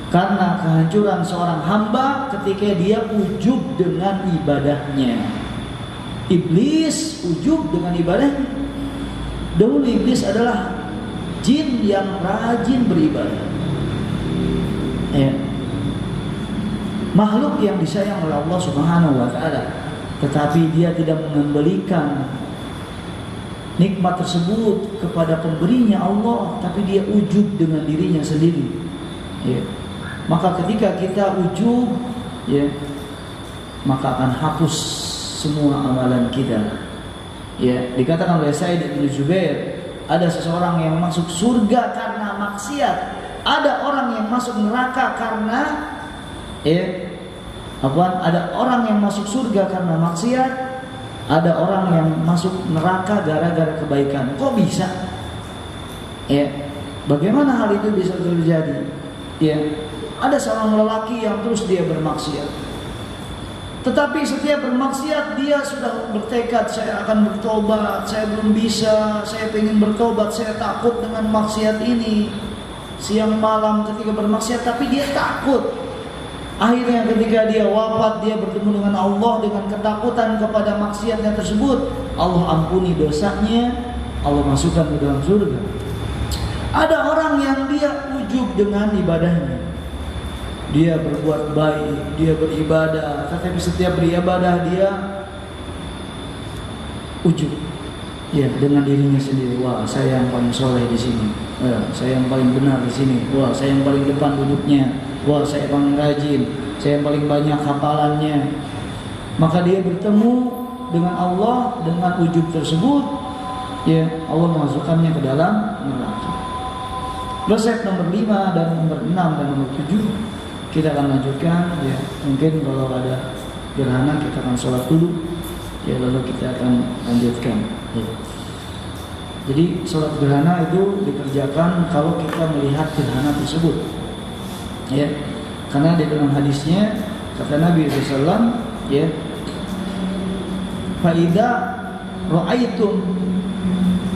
Karena kehancuran seorang hamba ketika dia ujub dengan ibadahnya. Iblis ujub dengan ibadahnya. Dahulu iblis adalah jin yang rajin beribadah, ya, makhluk yang disayang oleh Allah Subhanahu wa taala, tetapi dia tidak mengembalikan nikmat tersebut kepada pemberinya Allah, tapi dia ujub dengan dirinya sendiri, ya. Maka ketika kita ujub, ya, maka akan hapus semua amalan kita. Ya, dikatakan oleh Sa'id bin Jubair, ada seseorang yang masuk surga karena maksiat, ada orang yang masuk neraka karena ada orang yang masuk surga karena maksiat, ada orang yang masuk neraka gara-gara kebaikan. Kok bisa? Ya, bagaimana hal itu bisa terjadi? Ya, ada seorang lelaki yang terus dia bermaksiat, tetapi setiap bermaksiat dia sudah bertekad, saya akan bertobat, saya belum bisa, saya ingin bertobat, saya takut dengan maksiat ini. Siang malam ketika bermaksiat, tapi dia takut. Akhirnya ketika dia wafat, dia bertemu dengan Allah dengan ketakutan kepada maksiatnya tersebut. Allah ampuni dosanya, Allah masukkan ke dalam surga. Ada orang yang dia ujub dengan ibadahnya, dia berbuat baik, dia beribadah, tetapi setiap beribadah dia ujub, ya, dengan dirinya sendiri. Wah, saya yang paling soleh di sini. Saya yang paling benar di sini. Wah, saya yang paling depan duduknya. Wah, saya paling rajin, saya yang paling banyak hafalannya. Maka dia bertemu dengan Allah dengan ujub tersebut, ya, Allah memasukkannya ke dalam neraka. Resep nomor 5 dan nomor 6 dan nomor 7 kita akan lanjutkan, ya. Mungkin kalau ada gerhana kita akan sholat dulu, ya, lalu kita akan lanjutkan, ya. Jadi sholat gerhana itu dikerjakan kalau kita melihat gerhana tersebut, ya, karena di dalam hadisnya kata Nabi SAW, ya, faida ra'aitum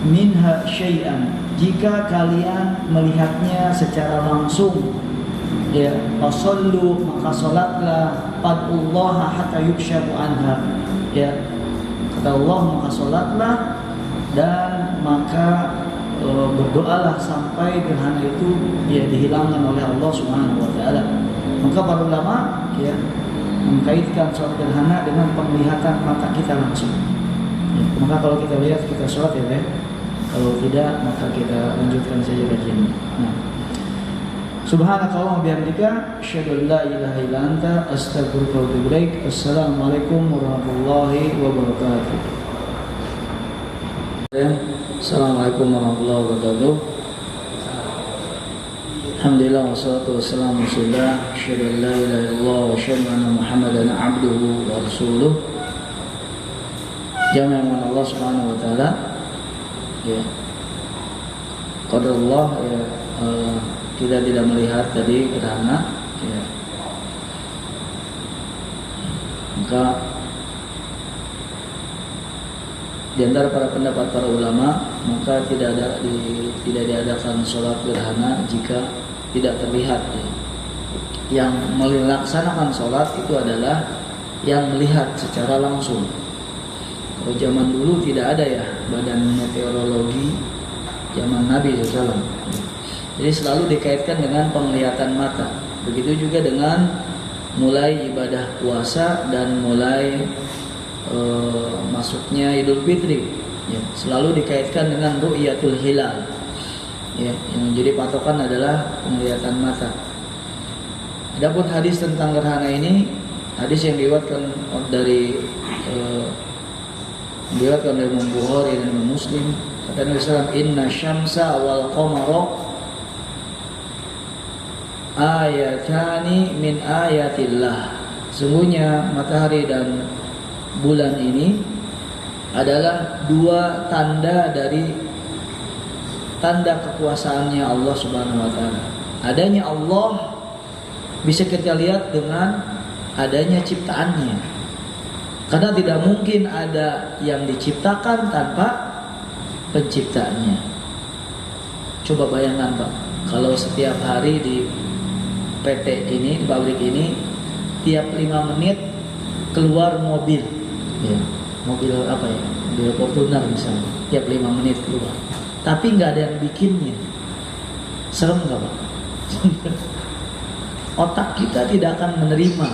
minha syai'an, jika kalian melihatnya secara langsung, ya, fasallu, maka salatlah, fad'ullaha hatta yukshafu anha, ya, kata Allah, maka salatlah dan maka berdoalah sampai gerhana itu, ya, dihilangkan oleh Allah Subhanahu wa taala. Maka para ulama, ya, mengkaitkan sholat gerhana dengan penglihatan mata kita langsung, ya. Maka kalau kita lihat kita sholat, ya, kalau tidak maka kita lanjutkan saja kajian. Nah, subhanakallahumma bihamdika asyhadu an la ilaha illa anta astaghfiruka wa atubu ilaik. Assalamualaikum warahmatullahi wabarakatuh. Assalamualaikum warahmatullahi wabarakatuh. Alhamdulillah wassalatu wassalamu ala Rasulillah, asyhadu an la ilaha illallah wa asyhadu anna Muhammadan abduhu wa rasuluh. Jami'an Allah Subhanahu wa taala. Ya. Qadarullah ya, kita tidak melihat tadi gerhana ya. Maka di antara para pendapat para ulama, maka tidak diadakan sholat gerhana jika tidak terlihat ya. Yang melaksanakan sholat itu adalah yang melihat secara langsung. Kalau zaman dulu tidak ada ya badan meteorologi zaman Nabi SAW. Jadi selalu dikaitkan dengan penglihatan mata. Begitu juga dengan mulai ibadah puasa dan mulai masuknya Idul Fitri ya, selalu dikaitkan dengan ru'yatul hilal ya, yang menjadi patokan adalah penglihatan mata. Adapun hadis tentang gerhana ini, hadis yang diriwayatkan dari Imam Bukhari dan Imam Muslim, kata Nabi SAW, inna syamsa wal qamara ayatani min ayatillah. Sungguhnya matahari dan bulan ini adalah dua tanda dari tanda kekuasaannya Allah Subhanahu wa taala. Adanya Allah bisa kita lihat dengan adanya ciptaannya. Karena tidak mungkin ada yang diciptakan tanpa penciptanya. Coba bayangkan Pak, kalau setiap hari di PT ini, di pabrik ini, tiap 5 menit keluar mobil ya, mobil apa ya, mobil Fortuner misalnya, tiap 5 menit keluar, tapi nggak ada yang bikinnya. Serem nggak Pak? Otak kita tidak akan menerima.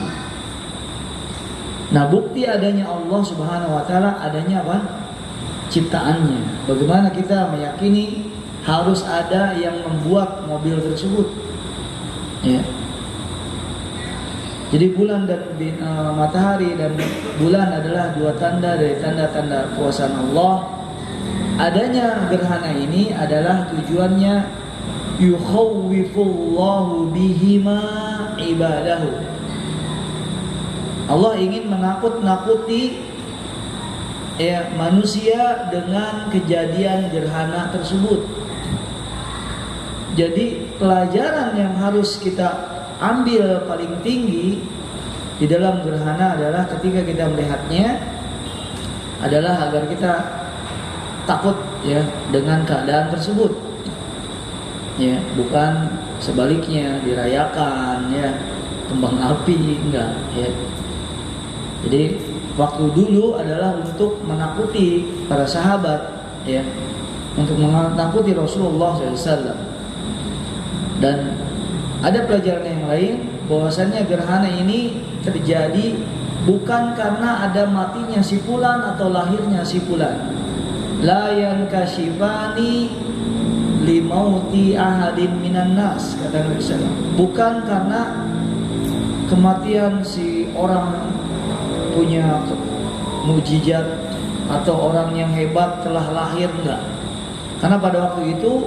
Nah, bukti adanya Allah Subhanahu wa taala adanya apa? Ciptaannya. Bagaimana kita meyakini harus ada yang membuat mobil tersebut? Ya. Jadi bulan dan matahari dan bulan adalah dua tanda dari tanda-tanda kekuasaan Allah. Adanya gerhana ini adalah tujuannya yukhawwifullahu bihima ibadahu. Allah ingin menakut-nakuti ya, manusia dengan kejadian gerhana tersebut. Jadi pelajaran yang harus kita ambil paling tinggi di dalam gerhana adalah ketika kita melihatnya adalah agar kita takut ya dengan keadaan tersebut. Ya, bukan sebaliknya dirayakan ya, kembang api enggak ya. Jadi waktu dulu adalah untuk menakuti para sahabat ya, untuk menakuti Rasulullah SAW. Dan ada pelajaran yang lain bahwasannya gerhana ini terjadi bukan karena ada matinya si fulan atau lahirnya si fulan. La yankashifani limauti ahadin minan nas, kata Nabi SAW. Bukan karena kematian si orang punya mukjizat atau orang yang hebat telah lahir, enggak. Karena pada waktu itu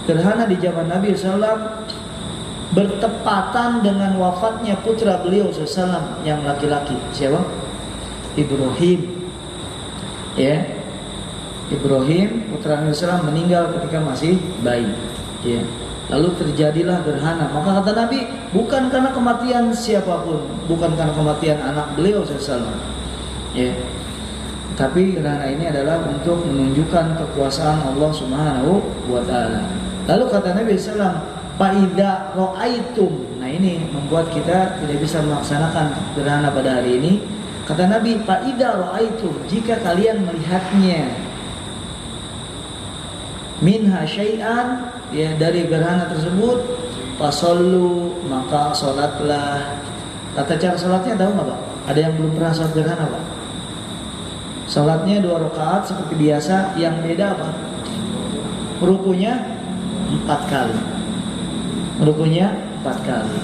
gerhana di zaman Nabi SAW bertepatan dengan wafatnya putra beliau SAW yang laki-laki. Siapa? Ibrahim. Ya, Ibrahim putra Nabi SAW meninggal ketika masih bayi. Ya. Lalu terjadilah gerhana. Maka kata Nabi, bukan karena kematian siapapun, bukan karena kematian anak beliau SAW. Ya. Tapi gerhana ini adalah untuk menunjukkan kekuasaan Allah Subhanahu wa taala. Lalu kata Nabi SAW, "Fa'idza ra'aitum." Nah, ini membuat kita tidak bisa melaksanakan gerhana pada hari ini. Kata Nabi, "Fa'idza ra'aitum." Jika kalian melihatnya, minha syai'an, ya, dari gerhana tersebut, fasallu, maka salatlah. Tata cara salatnya tahu nggak Pak? Ada yang belum pernah salat gerhana Pak? Salatnya 2 rakaat seperti biasa, yang beda apa? Rukunya 4 kali. Rukunya 4 kali.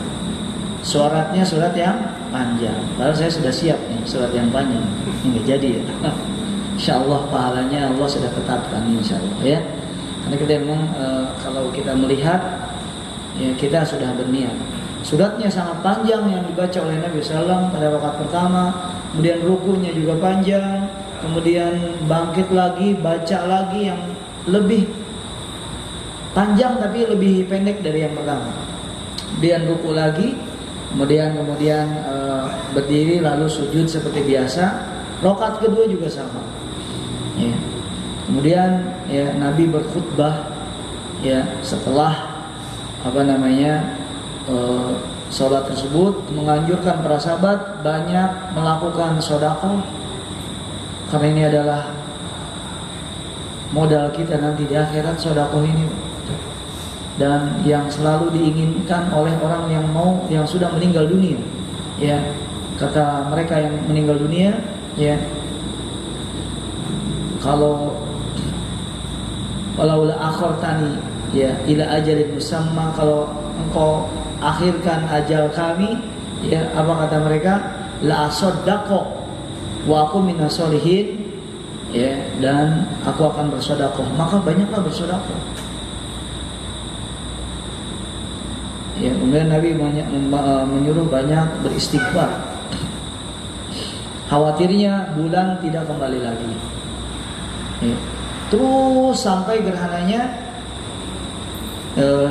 Suratnya surat yang panjang. Padahal saya sudah siap nih surat yang panjang. Ini jadi ya. Insyaallah pahalanya Allah sudah tetapkan insyaallah ya. Karena kita memang kalau kita melihat ya kita sudah berniat. Suratnya sangat panjang yang dibaca oleh Nabi SAW pada rakaat pertama, kemudian rukunya juga panjang, kemudian bangkit lagi, baca lagi yang lebih panjang tapi lebih pendek dari yang pertama. Kemudian ruku lagi, kemudian berdiri lalu sujud seperti biasa. Rakaat kedua juga sama. Ya. Kemudian ya Nabi berkhutbah ya setelah sholat tersebut, menganjurkan para sahabat banyak melakukan sedekah karena ini adalah modal kita nanti di akhirat. Sedekah ini dan yang selalu diinginkan oleh orang yang sudah meninggal dunia. Ya, kata mereka yang meninggal dunia, ya, kalau walaula akhartani ya ila ajalin musamma, kalau engkau akhirkan ajal kami, ya, apa kata mereka, la asaddaqo wa aku minas solihin, ya, dan aku akan bersedekah. Maka banyaklah bersedekah. Ya, kemudian Nabi menyuruh banyak beristighfar. Khawatirnya bulan tidak kembali lagi. Ya. Terus sampai gerhananya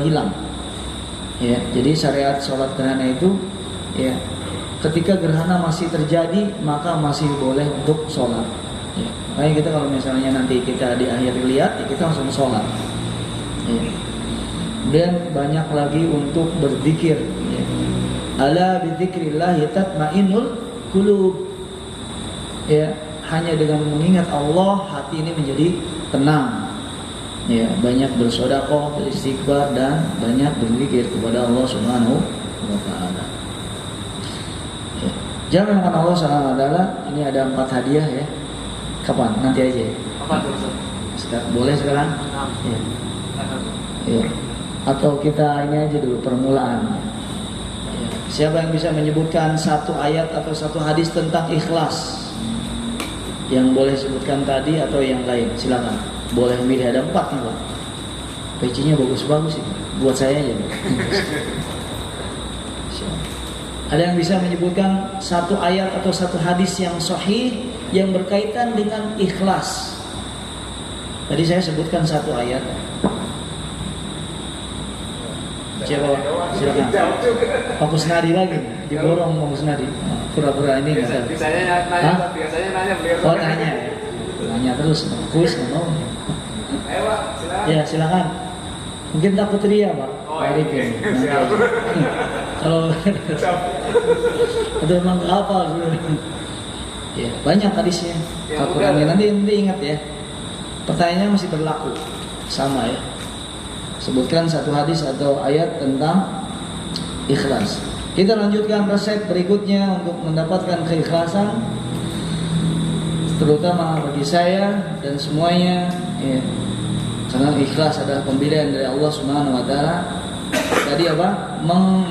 hilang. Ya, jadi syariat sholat gerhana itu, ya, ketika gerhana masih terjadi maka masih boleh untuk sholat. Ya, makanya kita kalau misalnya nanti kita di akhir lihat, ya, kita langsung sholat. Ya. Kemudian banyak lagi untuk berzikir. Ya. Ala bidzikrillah tatma'innul qulub. Ya, hanya dengan mengingat Allah hati ini menjadi tenang. Ya, banyak bersedekah, beristighfar, dan banyak berzikir kepada Allah Subhanahu wa taala. Ya. Jangan lupa Allah Subhanahu wa taala, ini ada 4 hadiah ya. Kapan? Nanti aja. Kapan dulu? Boleh sekarang? Ya. Ya. Atau kita ini aja dulu permulaan. Ya. Siapa yang bisa menyebutkan satu ayat atau satu hadis tentang ikhlas? Yang boleh sebutkan tadi atau yang lain, silakan. Boleh milih, ada 4 nih Pak. PC-nya bagus-bagus ini. Buat saya aja. Ada yang bisa menyebutkan satu ayat atau satu hadis yang sahih yang berkaitan dengan ikhlas? Tadi saya sebutkan satu ayat. Siapa? Silakan. Pak Kusnadi lagi, diborong Pak Kusnadi. Pura-pura ini enggak. Biasanya nanya beliau. Oh, nanya terus. Kuis nggak mau. Ayo Pak, silakan. Ya silakan. Mungkin takut ria Pak. Oh, Pak Arif iya. ini. Kalau itu memang apa? Ya banyak hadisnya. Ya, Al-Quran nanti ingat ya. Pertanyaannya masih berlaku, sama ya. Sebutkan satu hadis atau ayat tentang ikhlas. Kita lanjutkan resep berikutnya untuk mendapatkan keikhlasan, terutama bagi saya dan semuanya, ya. Karena ikhlas adalah pemberian dari Allah Subhanahu wa taala. Tadi apa?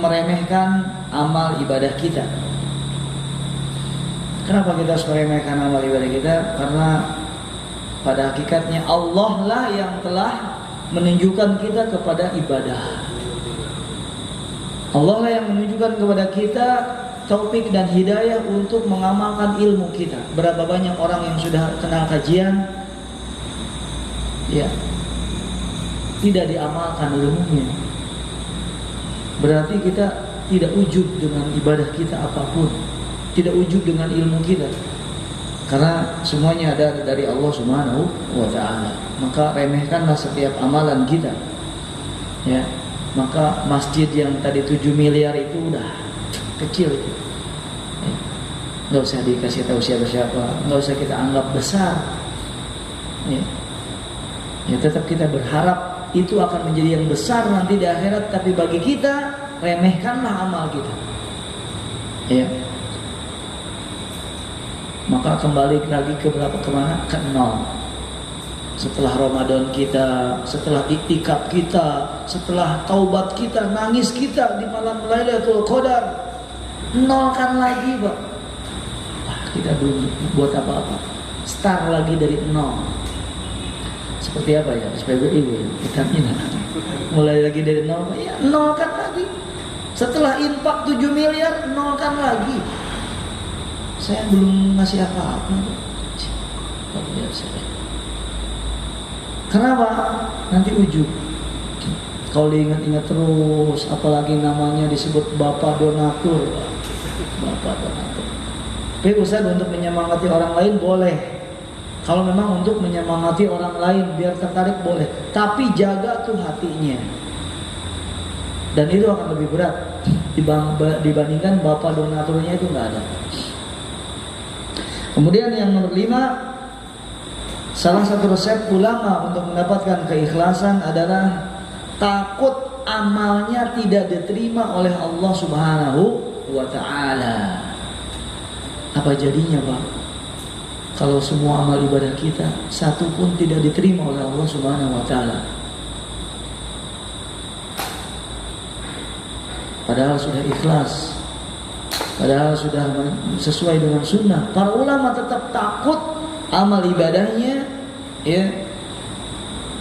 Meremehkan amal ibadah kita. Kenapa kita harus meremehkan amal ibadah kita? Karena pada hakikatnya Allah lah yang telah menunjukkan kita kepada ibadah. Allah lah yang menunjukkan kepada kita taufik dan hidayah untuk mengamalkan ilmu kita. Berapa banyak orang yang sudah kenal kajian, ya, tidak diamalkan ilmunya. Berarti kita tidak ujub dengan ibadah kita apapun, tidak ujub dengan ilmu kita, karena semuanya ada dari Allah Subhanahu wa taala. Maka remehkanlah setiap amalan kita, ya. Maka masjid yang tadi 7 miliar itu udah kecil, ya. Nggak usah dikasih tahu siapa-siapa, nggak usah kita anggap besar, ya. Ya tetap kita berharap itu akan menjadi yang besar nanti di akhirat. Tapi bagi kita, remehkanlah amal kita, ya. Maka kembali lagi ke berapa, kemana? Ke 0. Setelah Ramadan kita, setelah iktikaf kita, setelah taubat kita, nangis kita di malam Lailatul Qadar, 0 kan lagi Pak. Wah, kita belum buat apa-apa. Start lagi dari 0. seperti apa ya, SPBI Pertamina mulai lagi dari nol, ya nolkan lagi. Setelah infak 7 miliar nolkan lagi. Saya belum ngasih apa-apa. Kenapa? Nanti ujub. Kalau diingat-ingat terus, apalagi namanya disebut Bapak Donatur. Bapak Donatur. Tapi Ustaz, untuk menyemangati orang lain boleh. Kalau memang untuk menyemangati orang lain biar tertarik boleh. Tapi jaga tuh hatinya. Dan itu akan lebih berat dibandingkan Bapak Donaturnya itu nggak ada. Kemudian yang nomor 5, salah satu resep ulama untuk mendapatkan keikhlasan adalah takut amalnya tidak diterima oleh Allah Subhanahu wa ta'ala. Apa jadinya Pak? Kalau semua amal ibadah kita satu pun tidak diterima oleh Allah Subhanahu wa ta'ala. Padahal sudah ikhlas, padahal sudah sesuai dengan sunnah. Para ulama tetap takut amal ibadahnya ya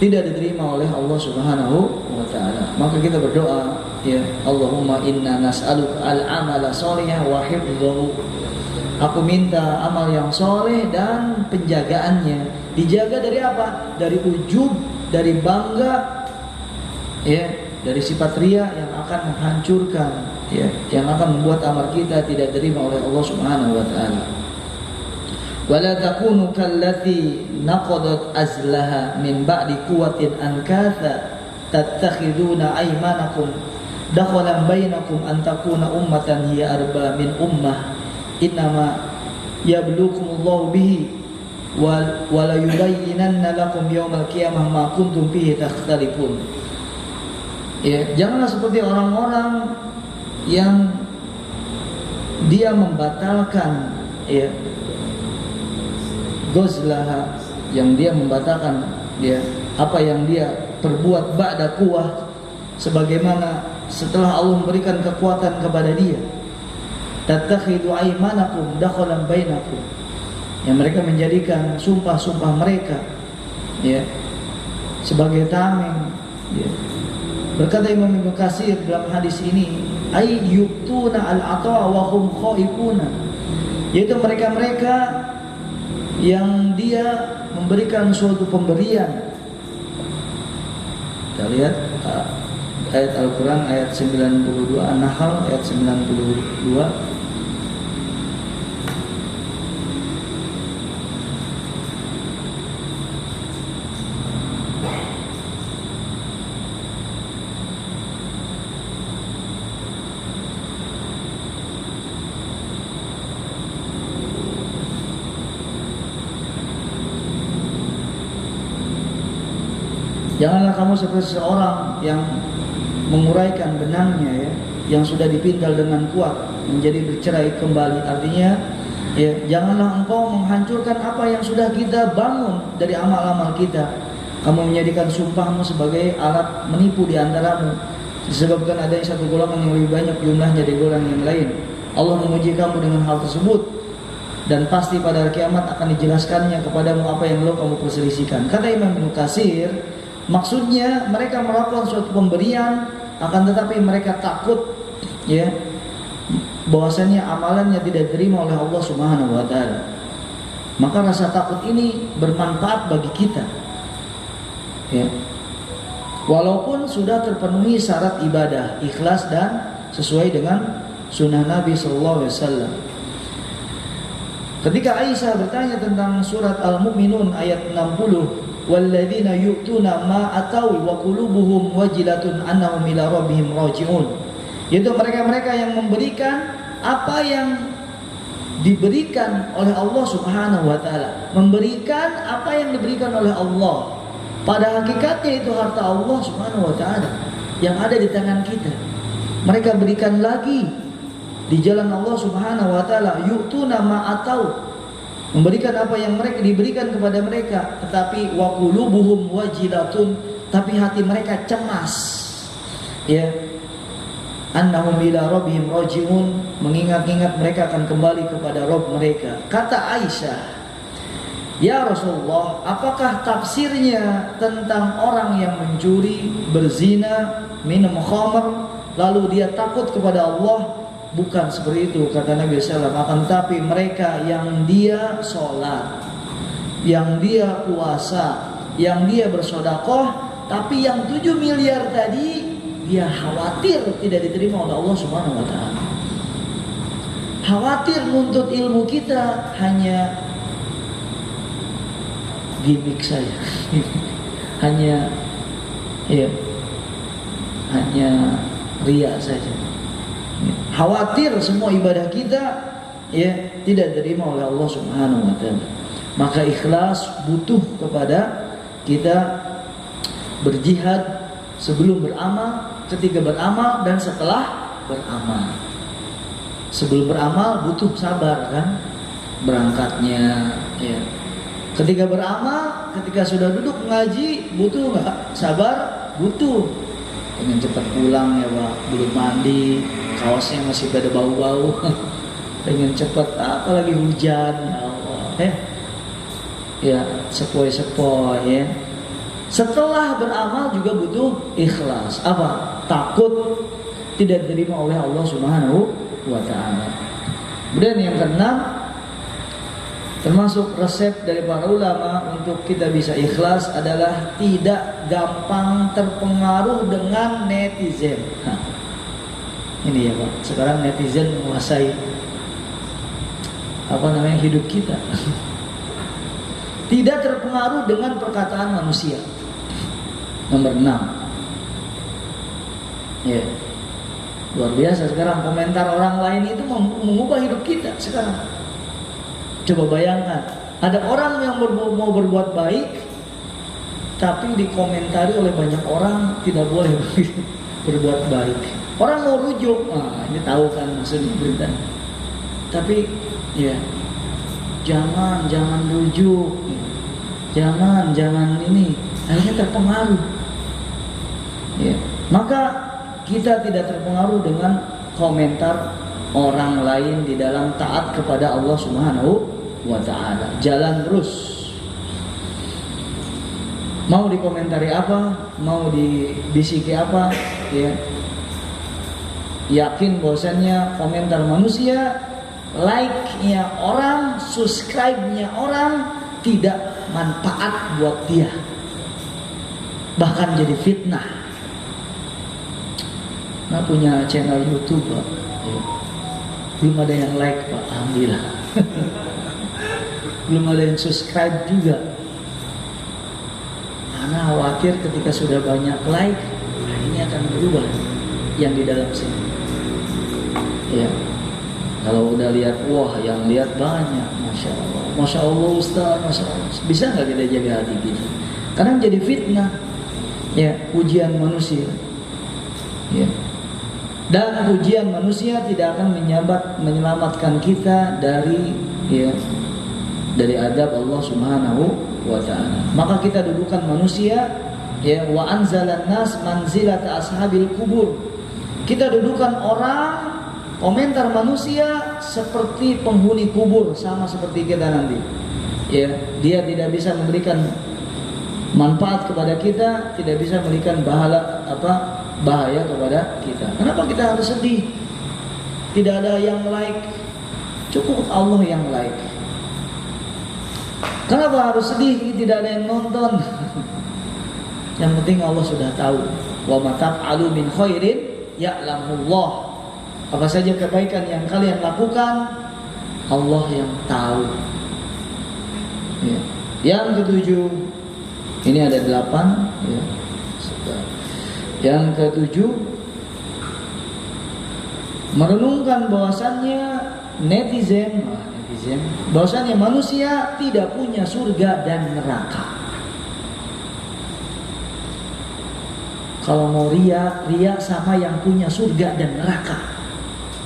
tidak diterima oleh Allah Subhanahu wa ta'ala. Maka kita berdoa, ya Allahumma inna nas'aluka al-amala sholihah wa hifdhahu. Aku minta amal yang soleh dan penjagaannya. Dijaga dari apa? Dari ujub, dari bangga, ya, dari sifat riya yang akan menghancurkan, ya, yang akan membuat amal kita tidak diterima oleh Allah Subhanahu wa ta'ala. Wala takunu kallati naqadat azlaha min ba'di quwwatin ankatha tattakhiduna aymanakum dakhalan bainakum an takuna ummatan hiya arba min ummah innama yablukumullahu bihi wa la yubayyinanna lakum yawmal qiyamah ma kuntum bihi takhtalifun. Ya, janganlah seperti orang-orang yang dia membatalkan, ya, gozlah, yang dia membatalkan, ya, apa yang dia perbuat ba'da quwwah, sebagaimana setelah Allah memberikan kekuatan kepada dia. Tattakhidu aymanakum dakhalan bainakum, yang mereka menjadikan sumpah-sumpah mereka, ya, sebagai tameng, ya. Berkata Imam Ibnu Katsir dalam hadis ini, ay yuktuna al-ata'a wa hum khaifuna, yaitu mereka-mereka yang dia memberikan suatu pemberian. Kita lihat ayat Al-Quran ayat 92, An-Nahl ayat 92. Janganlah kamu seperti seorang yang menguraikan benangnya, ya, yang sudah dipintal dengan kuat menjadi bercerai kembali. Artinya, ya, janganlah engkau menghancurkan apa yang sudah kita bangun dari amal-amal kita. Kamu menjadikan sumpahmu sebagai alat menipu di antaramu, disebabkan adanya satu golongan yang lebih banyak jumlahnya dari golongan yang lain. Allah menguji kamu dengan hal tersebut, dan pasti pada hari kiamat akan dijelaskannya kepadamu apa yang kamu perselisihkan. Kata Imam Ibnu Katsir, maksudnya mereka melakukan suatu pemberian, akan tetapi mereka takut, ya, bahwasanya amalannya tidak diterima oleh Allah Subhanahu wa ta'ala. Maka rasa takut ini bermanfaat bagi kita, ya, walaupun sudah terpenuhi syarat ibadah, ikhlas dan sesuai dengan sunnah Nabi sallallahu alaihi wasallam. Ketika Aisyah bertanya tentang surat Al-Mu'minun ayat 60, walladzina yu'tuna ma ataw wa qulubuhum wajilatun annahum ila rabbihim raji'un, yaitu mereka-mereka yang memberikan apa yang diberikan oleh Allah Subhanahu wa ta'ala, memberikan apa yang diberikan oleh Allah. Pada hakikatnya itu harta Allah Subhanahu wa ta'ala yang ada di tangan kita. Mereka berikan lagi di jalan Allah Subhanahu wa ta'ala. Yu'tuna ma ataw, memberikan apa yang mereka diberikan kepada mereka, tetapi wa qulubuhum wajilatun, tapi hati mereka cemas, ya, annahum ila rabbihim raji'un, mengingat-ingat mereka akan kembali kepada Rabb mereka. Kata Aisyah, Ya Rasulullah, apakah tafsirnya tentang orang yang mencuri, berzina, minum khamr, lalu dia takut kepada Allah? Bukan seperti itu, kata Nabi SAW. Akan tetapi mereka yang dia sholat, yang dia puasa, yang dia bersedekah, tapi yang 7 miliar tadi dia khawatir tidak diterima oleh Allah Subhanahu wa taala. Khawatir nuntut ilmu kita hanya gimmick saja. hanya ria saja. Khawatir semua ibadah kita tidak diterima oleh Allah Subhanahu wa taala. Maka ikhlas butuh kepada kita berjihad sebelum beramal, ketika beramal, dan setelah beramal. Sebelum beramal butuh sabar kan, berangkatnya ya. Ketika beramal, ketika sudah duduk ngaji, butuh nggak sabar? Butuh. Pengen cepat pulang ya Pak, belum mandi, kaosnya masih pada bau-bau. Pengen cepat, apalagi hujan ya Allah. Ya sepoi-sepoi ya. Setelah beramal juga butuh ikhlas. Apa? Takut tidak diterima oleh Allah Subhanahu wa taala. Kemudian yang keenam, termasuk resep dari para ulama untuk kita bisa ikhlas adalah tidak gampang terpengaruh dengan netizen. Ini ya Pak, sekarang netizen menguasai hidup kita. Tidak terpengaruh dengan perkataan manusia. Nomor 6. Ya. Luar biasa sekarang komentar orang lain itu mengubah hidup kita sekarang. Coba bayangkan, ada orang yang mau berbuat baik, tapi dikomentari oleh banyak orang tidak boleh berbuat baik. Orang mau rujuk, ini tahu kan maksudnya berita. Tapi ya, jangan rujuk, jangan ini, akhirnya terpengaruh. Ya, maka kita tidak terpengaruh dengan komentar orang lain di dalam taat kepada Allah Subhanahu wa taala. Jalan terus. Mau dikomentari apa, mau dibisiki apa, ya. Yakin bahwasannya komentar manusia, like-nya orang, subscribe-nya orang tidak manfaat buat dia. Bahkan jadi fitnah. Nah, punya channel YouTube Pak, ya. Belum ada yang like Pak, alhamdulillah. Belum ada yang subscribe juga. Karena khawatir ketika sudah banyak like, ini akan berubah yang di dalam sini. Ya, kalau udah lihat, wah yang lihat banyak, masya Allah Ustaz, masya Allah. Bisa nggak kita jaga hati kita? Kadang jadi fitnah, ya, ujian manusia. Ya. Dan ujian manusia tidak akan menyelamatkan kita dari adab Allah Subhanahu wa taala. Maka kita dudukan manusia, ya, wa anzalan nas manzilata ashabil kubur. Kita dudukan orang, komentar manusia seperti penghuni kubur, sama seperti kita nanti. Ya, dia tidak bisa memberikan manfaat kepada kita, tidak bisa memberikan bahaya kepada kita. Kenapa kita harus sedih? Tidak ada yang like, cukup Allah yang like. Kenapa harus sedih? Tidak ada yang nonton. Yang penting Allah sudah tahu. Wa ma taf'alu min khairin ya'lamullah. Apa saja kebaikan yang kalian lakukan, Allah yang tahu. Ya. Yang ketujuh, ini ada 8. Ya. Yang ketujuh, merenungkan bahwasannya bahwasannya manusia tidak punya surga dan neraka. Kalau mau ria sama yang punya surga dan neraka.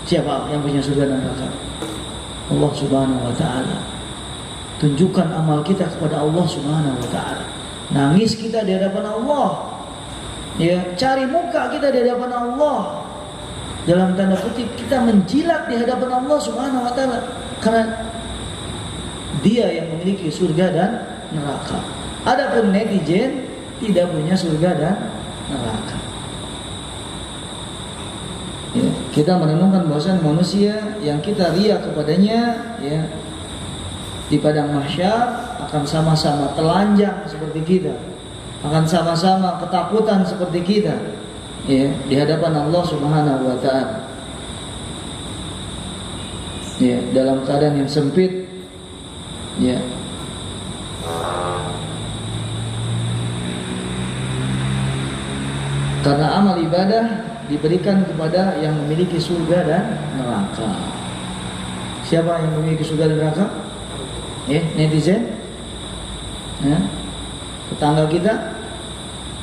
Siapa yang punya surga dan neraka? Allah Subhanahu wa taala. Tunjukkan amal kita kepada Allah Subhanahu wa taala. Nangis kita di hadapan Allah. Ya, cari muka kita di hadapan Allah. Dalam tanda kutip kita menjilat di hadapan Allah Subhanahu wa taala. Karena dia yang memiliki surga dan neraka. Adapun netizen tidak punya surga dan neraka. Ya, kita merenungkan bahwasanya manusia yang kita riya kepadanya, ya, di padang mahsyar akan sama-sama telanjang seperti kita, akan sama-sama ketakutan seperti kita, ya, di hadapan Allah Subhanahu wa taala. Ya, dalam keadaan yang sempit, ya. Karena amal ibadah diberikan kepada yang memiliki surga dan neraka. Siapa yang memiliki surga dan neraka? Netizen? Tetangga kita?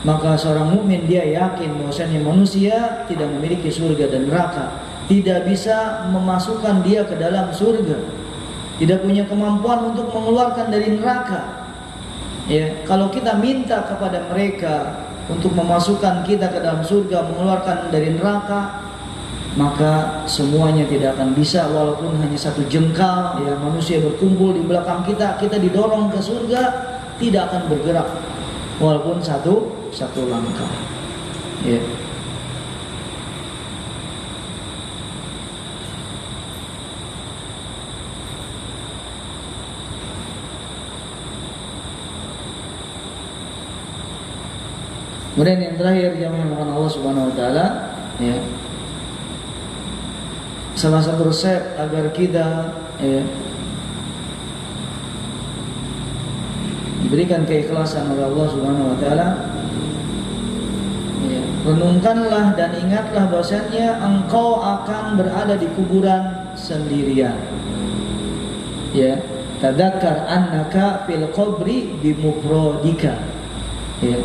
Maka seorang mukmin dia yakin bahwasanya manusia tidak memiliki surga dan neraka, tidak bisa memasukkan dia ke dalam surga, tidak punya kemampuan untuk mengeluarkan dari neraka. Ya, kalau kita minta kepada mereka untuk memasukkan kita ke dalam surga, mengeluarkan dari neraka, maka semuanya tidak akan bisa, walaupun hanya satu jengkal. Ya, manusia berkumpul di belakang kita, kita didorong ke surga, tidak akan bergerak, walaupun satu langkah. Ya. Kemudian yang terakhir yang menyembahkan Allah Subhanahu wa taala, ya. Salah satu resep agar kita, ya, diberikan keikhlasan oleh Allah Subhanahu wa taala, ya, renungkanlah dan ingatlah bahwasanya engkau akan berada di kuburan sendirian. Ya, tadzakkar annaka fil qabri bimufradika. Ya.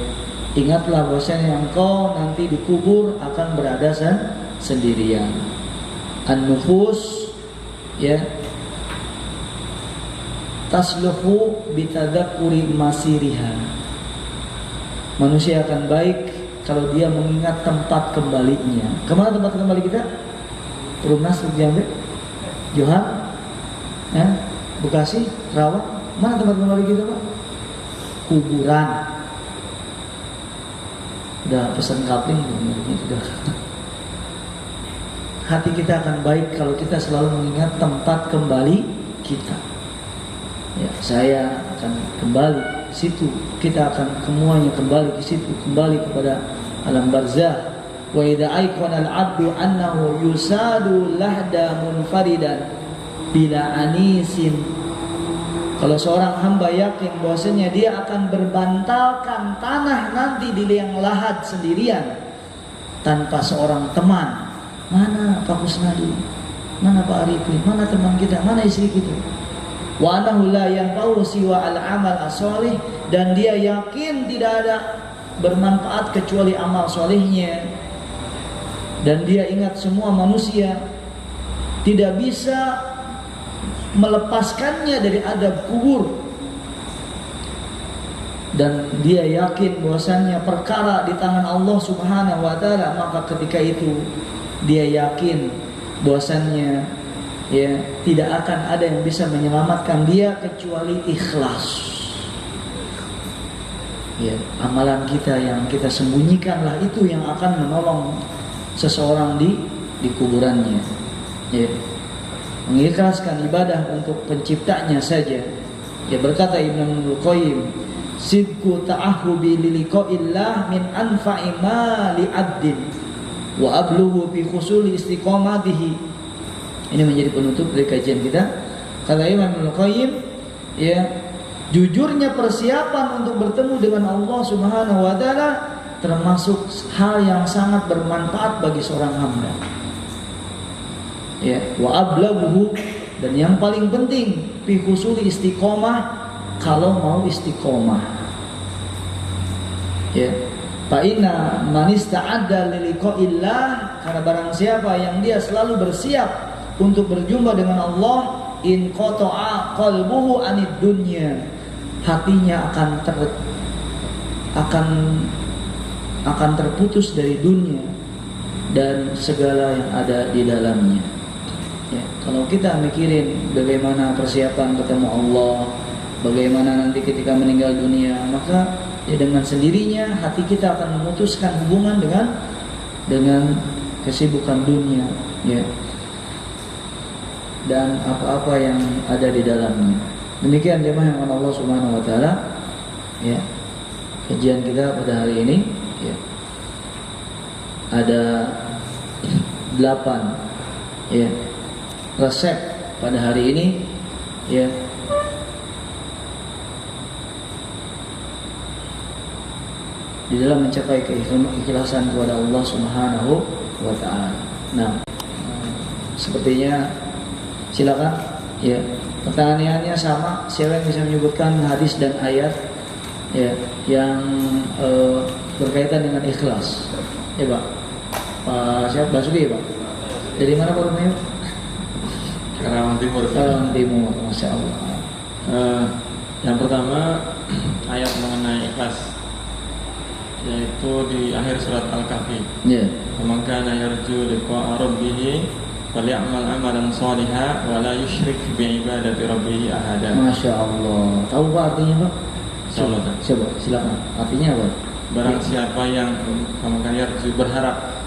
Ingatlah bahwasanya engkau nanti dikubur akan berada sendirian. An-nufus, ya, tasluhu bitadzakkuri masiriha. Manusia akan baik kalau dia mengingat tempat kembalinya. Kemana tempat kembali kita? Perumnas, Jambe, Johan, Bekasi, Rawang. Mana tempat kembali kita, Pak? Kuburan. Udah pesan kapling, sudah. Hati kita akan baik kalau kita selalu mengingat tempat kembali kita. Ya, saya akan kembali ke situ. Kita akan semuanya kembali ke situ, kembali kepada alam barzah. Wa idza ayqana al-'abdu annahu yusadu lahda munfaridan bila anisin. Kalau seorang hamba yakin bahwasanya dia akan berbantalkan tanah nanti di liang lahat sendirian tanpa seorang teman. Mana Pak Kusnadi? Mana Pak Arifin? Mana teman kita? Mana istri kita? Wa annahu la yanfa'u siwa al-amal as-shalih, dan dia yakin tidak ada bermanfaat kecuali amal solehnya. Dan dia ingat semua manusia tidak bisa melepaskannya dari adab kubur, dan dia yakin bahwasannya perkara di tangan Allah Subhanahu wa taala, maka ketika itu dia yakin bahwasannya, ya, tidak akan ada yang bisa menyelamatkan dia kecuali ikhlas. Ya, amalan kita yang kita sembunyikanlah itu yang akan menolong seseorang di kuburannya. Ya. Mengikhlaskan ibadah untuk penciptanya saja. Ya, berkata Ibnu Qayyim, sidqu ta'ahhubi liliqa'illah min anfa'i ma li'abdin wa ablughu fi husuli istiqamatihi. Ini menjadi penutup dari kajian kita. Kata Imam Ibnu Qayyim, ya, jujurnya persiapan untuk bertemu dengan Allah Subhanahu wa taala termasuk hal yang sangat bermanfaat bagi seorang hamba. Ya, wa ablaghu, dan yang paling penting fi husuli istiqomah, kalau mau istiqomah. Ya, fa inna man ista'adda liliqa'illah, karena barang siapa yang dia selalu bersiap untuk berjumpa dengan Allah, in qata'a qalbuhu anid dunya, hatinya akan terputus dari dunia dan segala yang ada di dalamnya. Ya, kalau kita mikirin bagaimana persiapan ketemu Allah, bagaimana nanti ketika meninggal dunia, maka ya dengan sendirinya hati kita akan memutuskan hubungan dengan kesibukan dunia, ya, dan apa-apa yang ada di dalamnya. Demikian jemaah yang Allah Subhanahu wa taala, ya, kajian kita pada hari ini, ya, ada 8, ya, resep pada hari ini, ya, di dalam mencapai keikhlasan kepada Allah Subhanahu wa taala. Nah, sepertinya silakan, ya, pertanyaannya sama, siapa yang bisa menyebutkan hadis dan ayat, ya, yang berkaitan dengan ikhlas? Ya, Pak. Pak siapa? Basuki, Pak. Dari mana Pak rumahnya? Karawang Timur. Karawang Timur, Masya Allah. Yang pertama ayat mengenai ikhlas, yaitu di akhir surat Al-Kahfi. Ya. "Man kana yarju liqa'a rabbih falyamal amalan shalihan wa la yusyrik bi ibadati rabbih ahada." Masya Allah. Tahu Pak artinya Pak? Insyaallah. Coba silakan. Artinya apa? Barang siapa yang kan yarju berharap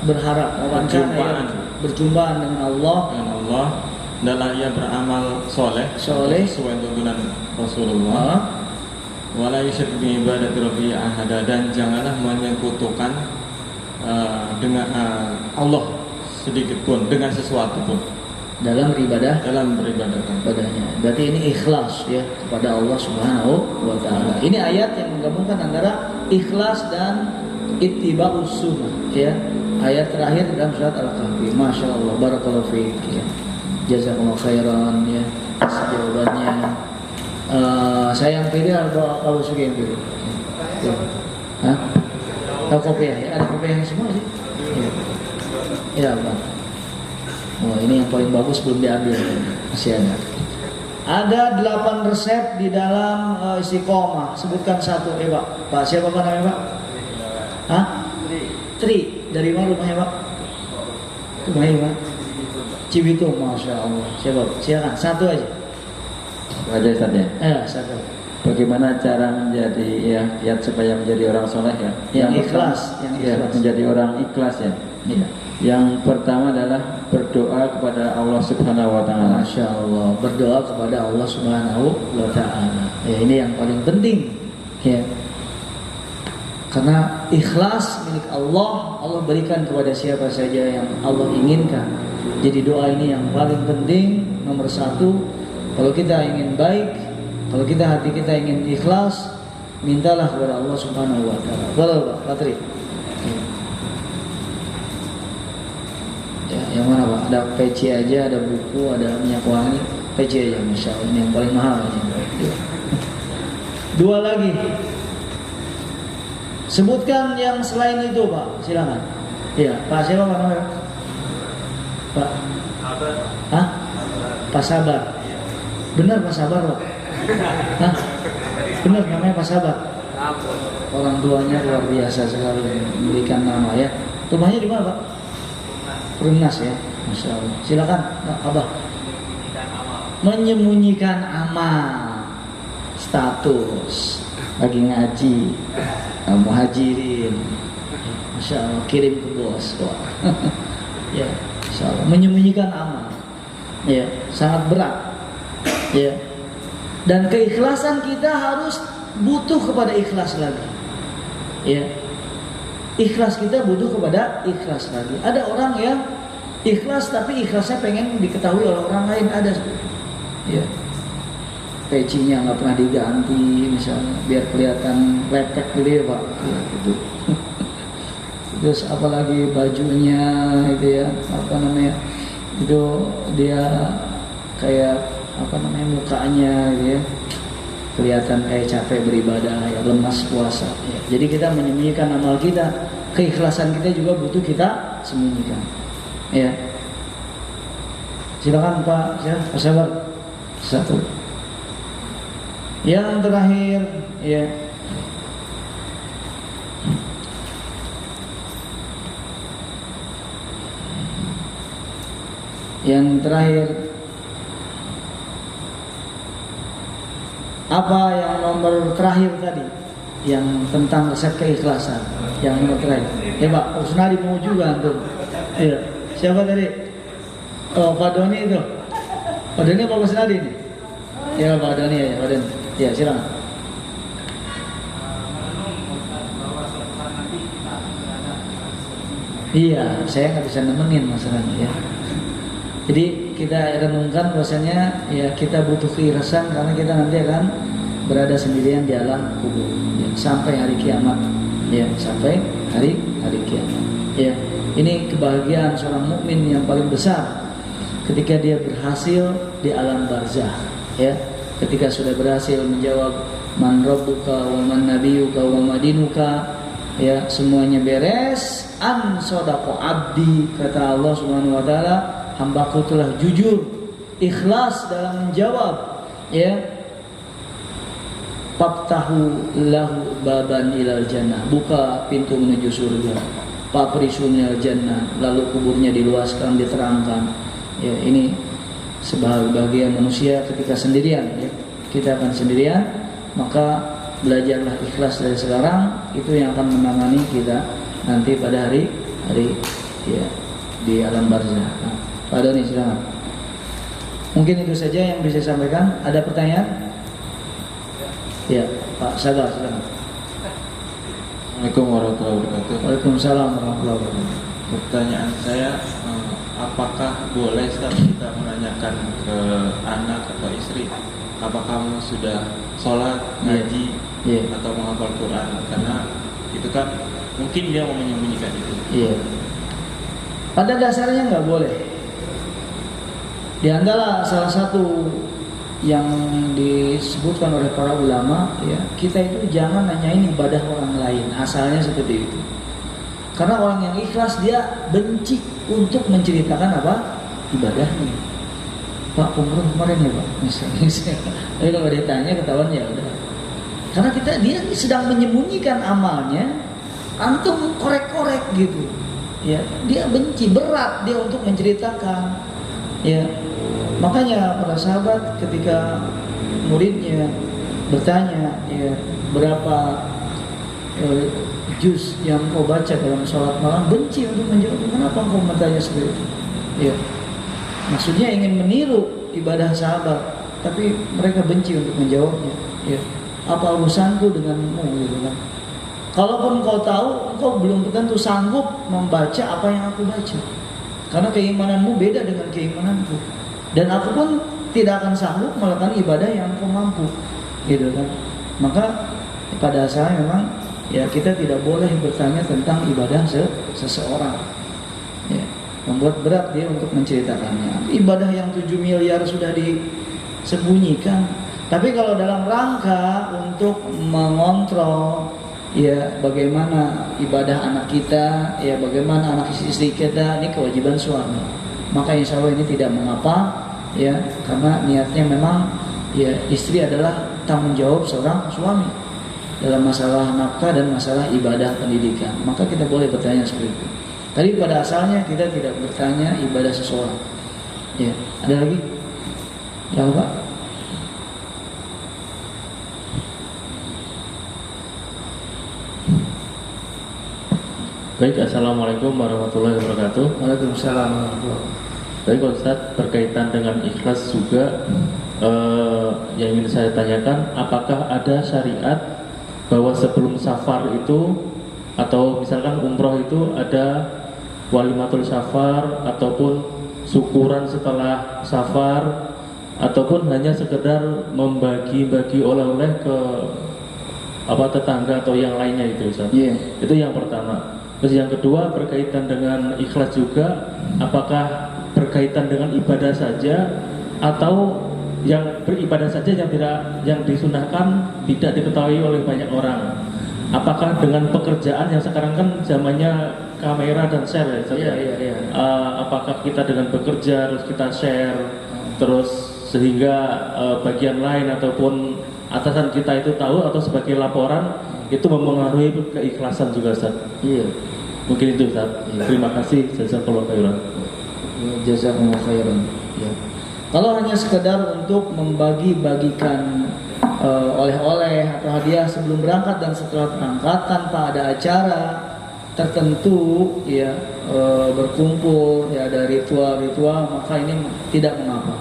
wawancara, berjumpaan dengan Allah, adalah ia beramal soleh sesuai tuntunan Rasulullah. Wala yusyrik bi ibadati rabbih ahada, dan janganlah menyekutukan dengan Allah sedikit pun dengan sesuatu pun dalam beribadah padanya. Berarti ini ikhlas, ya, kepada Allah Subhanahu wa taala. Ini ayat yang menggabungkan antara ikhlas dan ittiba'us sunnah, ya. Ayat terakhir dalam surat Al-Kahfi. Masya Allah, barakallahu fiik, ya. Jazakallahu khairan, ya. Jawabannya saya yang pilih atau Pak Basuki yang pilih? Ya. Hah? Tahu kopiah, ya? Ada kopiahnya semua sih? Ya, Pak. Oh, ini yang paling bagus belum diambil, masih ada. Ada 8 resep di dalam istiqomah. Sebutkan satu, Pak. Pak siapa Pak namanya Pak? Hah? Tri. Dari mana rumahnya Pak? Rumahnya Pak? Cibitung, Masya Allah. Siapa? Silakan, satu aja. Aja Ustaz ya. Satu. Bagaimana cara menjadi ya supaya menjadi orang soleh ya? Yang ikhlas, menjadi orang ikhlas ya. Iya. Yang pertama adalah berdoa kepada Allah Subhanahu wa taala. Masya Allah, berdoa kepada Allah Subhanahu wa taala. Ya, ini yang paling penting, ya. Karena ikhlas milik Allah, Allah berikan kepada siapa saja yang Allah inginkan. Jadi doa ini yang paling penting, nomor 1. Kalau kita ingin baik, kalau hati kita ingin ikhlas, mintalah kepada Allah Subhanahu wa taala. Boleh Pak Patri? Ya, yang mana Pak? Ada peci aja, ada buku, ada minyak wangi. Peci aja, Masya Allah. Ini yang paling mahal ini. 2 lagi. Sebutkan yang selain itu Pak. Silakan. Iya, Pak siapa Pak namanya? Pak? Hah? Pak Sabar. Benar Pak Sabar Pak? Hah? Benar namanya Pak Sabar? Orang tuanya luar biasa sekali memberikan nama, ya. Rumahnya di mana Pak? Perumnas, ya. Masya Allah. Silakan Abah. Menyembunyikan amal, status, lagi ngaji, muhajirin, Masya Allah, kirim ke bos. Ya, Masya Allah. Menyembunyikan amal, ya, sangat berat, ya. Dan keikhlasan kita harus butuh kepada ikhlas lagi, ya. Ikhlas kita butuh kepada ikhlas lagi. Ada orang yang ikhlas tapi ikhlasnya pengen diketahui oleh orang lain, ada, ya. Pecinya nggak pernah diganti misalnya, biar kelihatan lepek gitu ya Pak, ya, gitu. Terus apalagi bajunya itu ya, apa namanya, itu dia kayak apa namanya, mukanya gitu ya, kelihatan kayak capek beribadah, ya, lemas puasa, ya. Jadi kita menyembunyikan amal kita, keikhlasan kita juga butuh kita sembunyikan, ya. Silakan Pak, ya, Pak Sabar. Satu. Yang terakhir, ya. Yang terakhir, apa yang nomor terakhir tadi? Yang tentang resep keikhlasan. Yang nomor terakhir. Ya Pak, Usnadi mau juga tuh. Iya. Siapa tadi? Oh, Pak Doni itu. Pak Doni apa Usnadi ini? Ya Pak Doni ya, Pak Doni. Ya, silakan. Iya, saya nggak bisa nemenin masalahnya ya. Jadi kita renungkan bahwasanya ya kita butuh keikhlasan karena kita nanti akan berada sendirian di alam kubur ya, sampai hari kiamat ya, sampai hari kiamat ya. Ini kebahagiaan seorang mukmin yang paling besar ketika dia berhasil di alam barzah ya, ketika sudah berhasil menjawab man rabbuka wa man nabiyuka wa madinuka ya, semuanya beres. An sodaqo abdi, kata Allah Subhanahu wa taala, hambaku telah jujur, ikhlas dalam menjawab ya. Faftahu lahu baban ilal jannah, buka pintu menuju surga. Faprisunil jannah, lalu kuburnya diluaskan, diterangkan ya. Ini sebahagia manusia ketika sendirian ya. Kita akan sendirian, maka belajarlah ikhlas dari sekarang, itu yang akan menangani kita nanti pada hari ya, di alam barzah. Nah, Pak Doni silakan. Mungkin itu saja yang bisa saya sampaikan. Ada pertanyaan? Ya, Pak Sagar silakan. Assalamualaikum warahmatullahi wabarakatuh. Waalaikumsalam warahmatullahi wabarakatuh. Pertanyaan saya, apakah boleh Ustaz kita menanyakan ke anak atau istri, apa kamu sudah sholat, ngaji, atau menghafal Quran? Karena itu kan mungkin dia mau menyembunyikan itu. Iya. Pada dasarnya nggak boleh. Di antara salah satu yang disebutkan oleh para ulama ya, kita itu jangan nanyain ibadah orang lain, asalnya seperti itu. Karena orang yang ikhlas dia benci untuk menceritakan apa? Ibadahnya. Pak umroh kemarin ya Pak, misalnya. Tapi kalau dia tanya ketahuan ya udah. Karena dia sedang menyembunyikan amalnya, antum korek-korek gitu. Ya, dia benci, berat dia untuk menceritakan. Ya. Makanya para sahabat ketika muridnya bertanya ya, berapa juz yang kau baca dalam sholat malam, benci untuk menjawab. Kenapa kau bertanya seperti itu? Ya. Maksudnya ingin meniru ibadah sahabat, tapi mereka benci untuk menjawabnya. Ya. Apa urusanku denganmu gitu kan? Kalaupun kau tahu, kau belum tentu sanggup membaca apa yang aku baca. Karena keimananmu beda dengan keimananku. Dan aku pun tidak akan sanggup melakukan ibadah yang kau mampu, gitu kan? Maka pada asalnya memang ya kita tidak boleh bertanya tentang ibadah seseorang. Ya, membuat berat dia untuk menceritakannya. Ibadah yang 7 miliar sudah disembunyikan. Tapi kalau dalam rangka untuk mengontrol ya bagaimana ibadah anak kita, ya bagaimana anak istri kita, ini kewajiban suami. Maka insya Allah ini tidak mengapa ya, karena niatnya memang ya istri adalah tanggung jawab seorang suami dalam masalah nafkah dan masalah ibadah pendidikan. Maka kita boleh bertanya seperti itu. Tadi pada asalnya kita tidak bertanya ibadah seseorang. Ya, ada lagi? Ya Pak. Baik, assalamualaikum warahmatullahi wabarakatuh. Waalaikumsalam warahmatullahi wabarakatuh. Baik Ustaz, berkaitan dengan ikhlas juga yang ingin saya tanyakan, apakah ada syariat bahwa sebelum safar itu atau misalkan umroh itu ada walimatul safar ataupun syukuran setelah safar, ataupun hanya sekedar membagi-bagi oleh-oleh ke tetangga atau yang lainnya itu Ustaz? Itu yang pertama. Terus yang kedua berkaitan dengan ikhlas juga, apakah berkaitan dengan ibadah saja atau yang beribadah saja yang disunahkan tidak diketahui oleh banyak orang? Apakah dengan pekerjaan yang sekarang kan zamannya kamera dan share ya? Apakah kita dengan bekerja terus kita share terus sehingga bagian lain ataupun atasan kita itu tahu atau sebagai laporan itu mempengaruhi keikhlasan juga Ustaz? Iya. Mungkin itu Ustaz. Terima kasih. Jazakallahu khairan. Jazakumullah khairan. Ya. Kalau hanya sekedar untuk membagi-bagikan oleh-oleh atau hadiah sebelum berangkat dan setelah berangkat tanpa ada acara tertentu, ya, berkumpul, ya, ada ritual-ritual, maka ini tidak mengapa.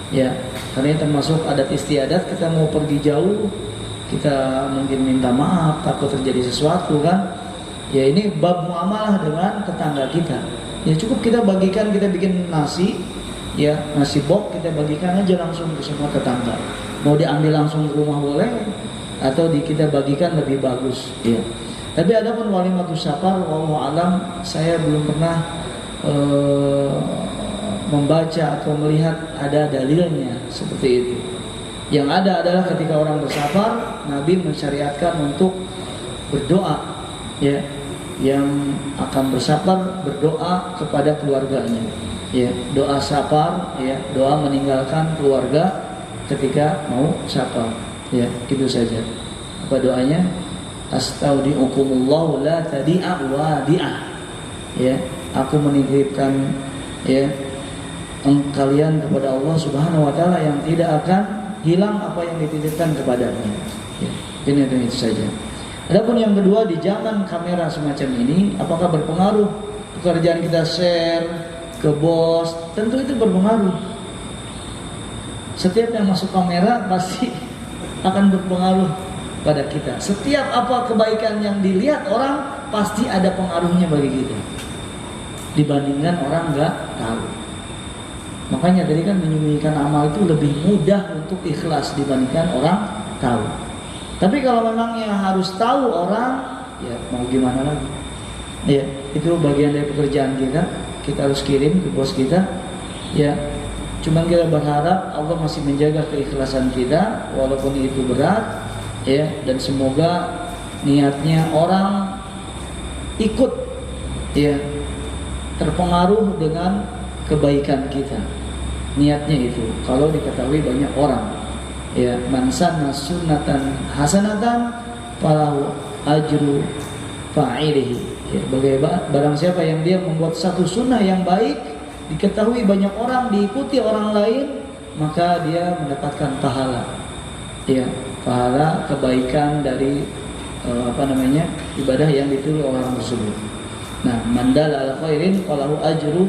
Ya, karena ini termasuk adat istiadat. Kita mau pergi jauh, kita mungkin minta maaf takut terjadi sesuatu kan. Ya, ini bab muamalah dengan tetangga kita. Ya, cukup kita bagikan, kita bikin nasi, ya, nasi bok, kita bagikan aja langsung ke semua tetangga. Mau diambil langsung ke rumah boleh, atau kita bagikan lebih bagus, ya. Tapi adapun walimatus safar, wallahu alam, saya belum pernah membaca atau melihat ada dalilnya seperti itu. Yang ada adalah ketika orang bersafar, Nabi mensyariatkan untuk berdoa, ya, yang akan bersafar berdoa kepada keluarganya, ya, doa safar, ya, doa meninggalkan keluarga ketika mau safar, ya, itu saja. Apa doanya? Astaudiukumullahu la tadi'a wadi'ah, ya, aku menitipkan, ya, kalian kepada Allah Subhanahu wa taala yang tidak akan hilang apa yang dititipkan kepadanya. Ya, ini itu saja. Adapun yang kedua, di zaman kamera semacam ini, apakah berpengaruh pekerjaan kita share ke bos? Tentu itu berpengaruh. Setiap yang masuk kamera pasti akan berpengaruh pada kita. Setiap apa kebaikan yang dilihat orang pasti ada pengaruhnya bagi kita, dibandingkan orang nggak tahu. Makanya tadi kan menyembunyikan amal itu lebih mudah untuk ikhlas dibandingkan orang tahu. Tapi kalau memang yang harus tahu orang, ya mau gimana lagi? Ya, itu bagian dari pekerjaan kita. Kita harus kirim ke bos kita. Ya, cuman kita berharap Allah masih menjaga keikhlasan kita walaupun itu berat, ya, dan semoga niatnya orang ikut, ya, terpengaruh dengan kebaikan kita. Niatnya itu kalau diketahui banyak orang, ya, man sanna sunnatan hasanatan falahu ajru fa'ilihi, ya, barang siapa yang dia membuat satu sunnah yang baik, diketahui banyak orang, diikuti orang lain, maka dia mendapatkan pahala, ya, pahala kebaikan dari ibadah yang ditiru orang tersebut. Nah, mandal al khairin falahu ajru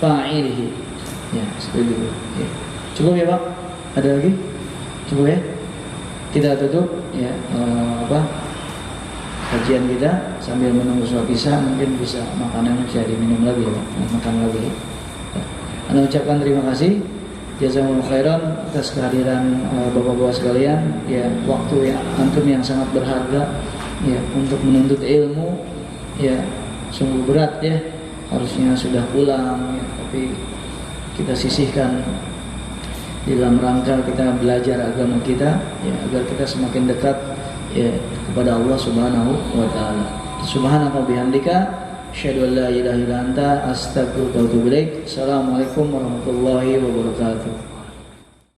fa'ilihi. Ya, seperti itu. Ya. Cukup ya Pak? Ada lagi? Cukup ya? Kita tutup, ya, kajian kita sambil menunggu sholat isya. Mungkin bisa makanan bisa diminum lagi ya Pak, makan lagi. Ya. Anda ucapkan terima kasih, jazakumullah khairan atas kehadiran bapak-bapak sekalian. Ya, waktu yang antum yang sangat berharga, ya, untuk menuntut ilmu, ya, sungguh berat, ya. Harusnya sudah pulang, ya, tapi kita sisihkan dalam rangka kita belajar agama kita, ya, agar kita semakin dekat, ya, kepada Allah Subhanahu wa taala. Subhanaka wa bihamdika asyhadu an la ilaha illa anta astaghfiruka wa atubu ilaik. Assalamualaikum warahmatullahi wabarakatuh.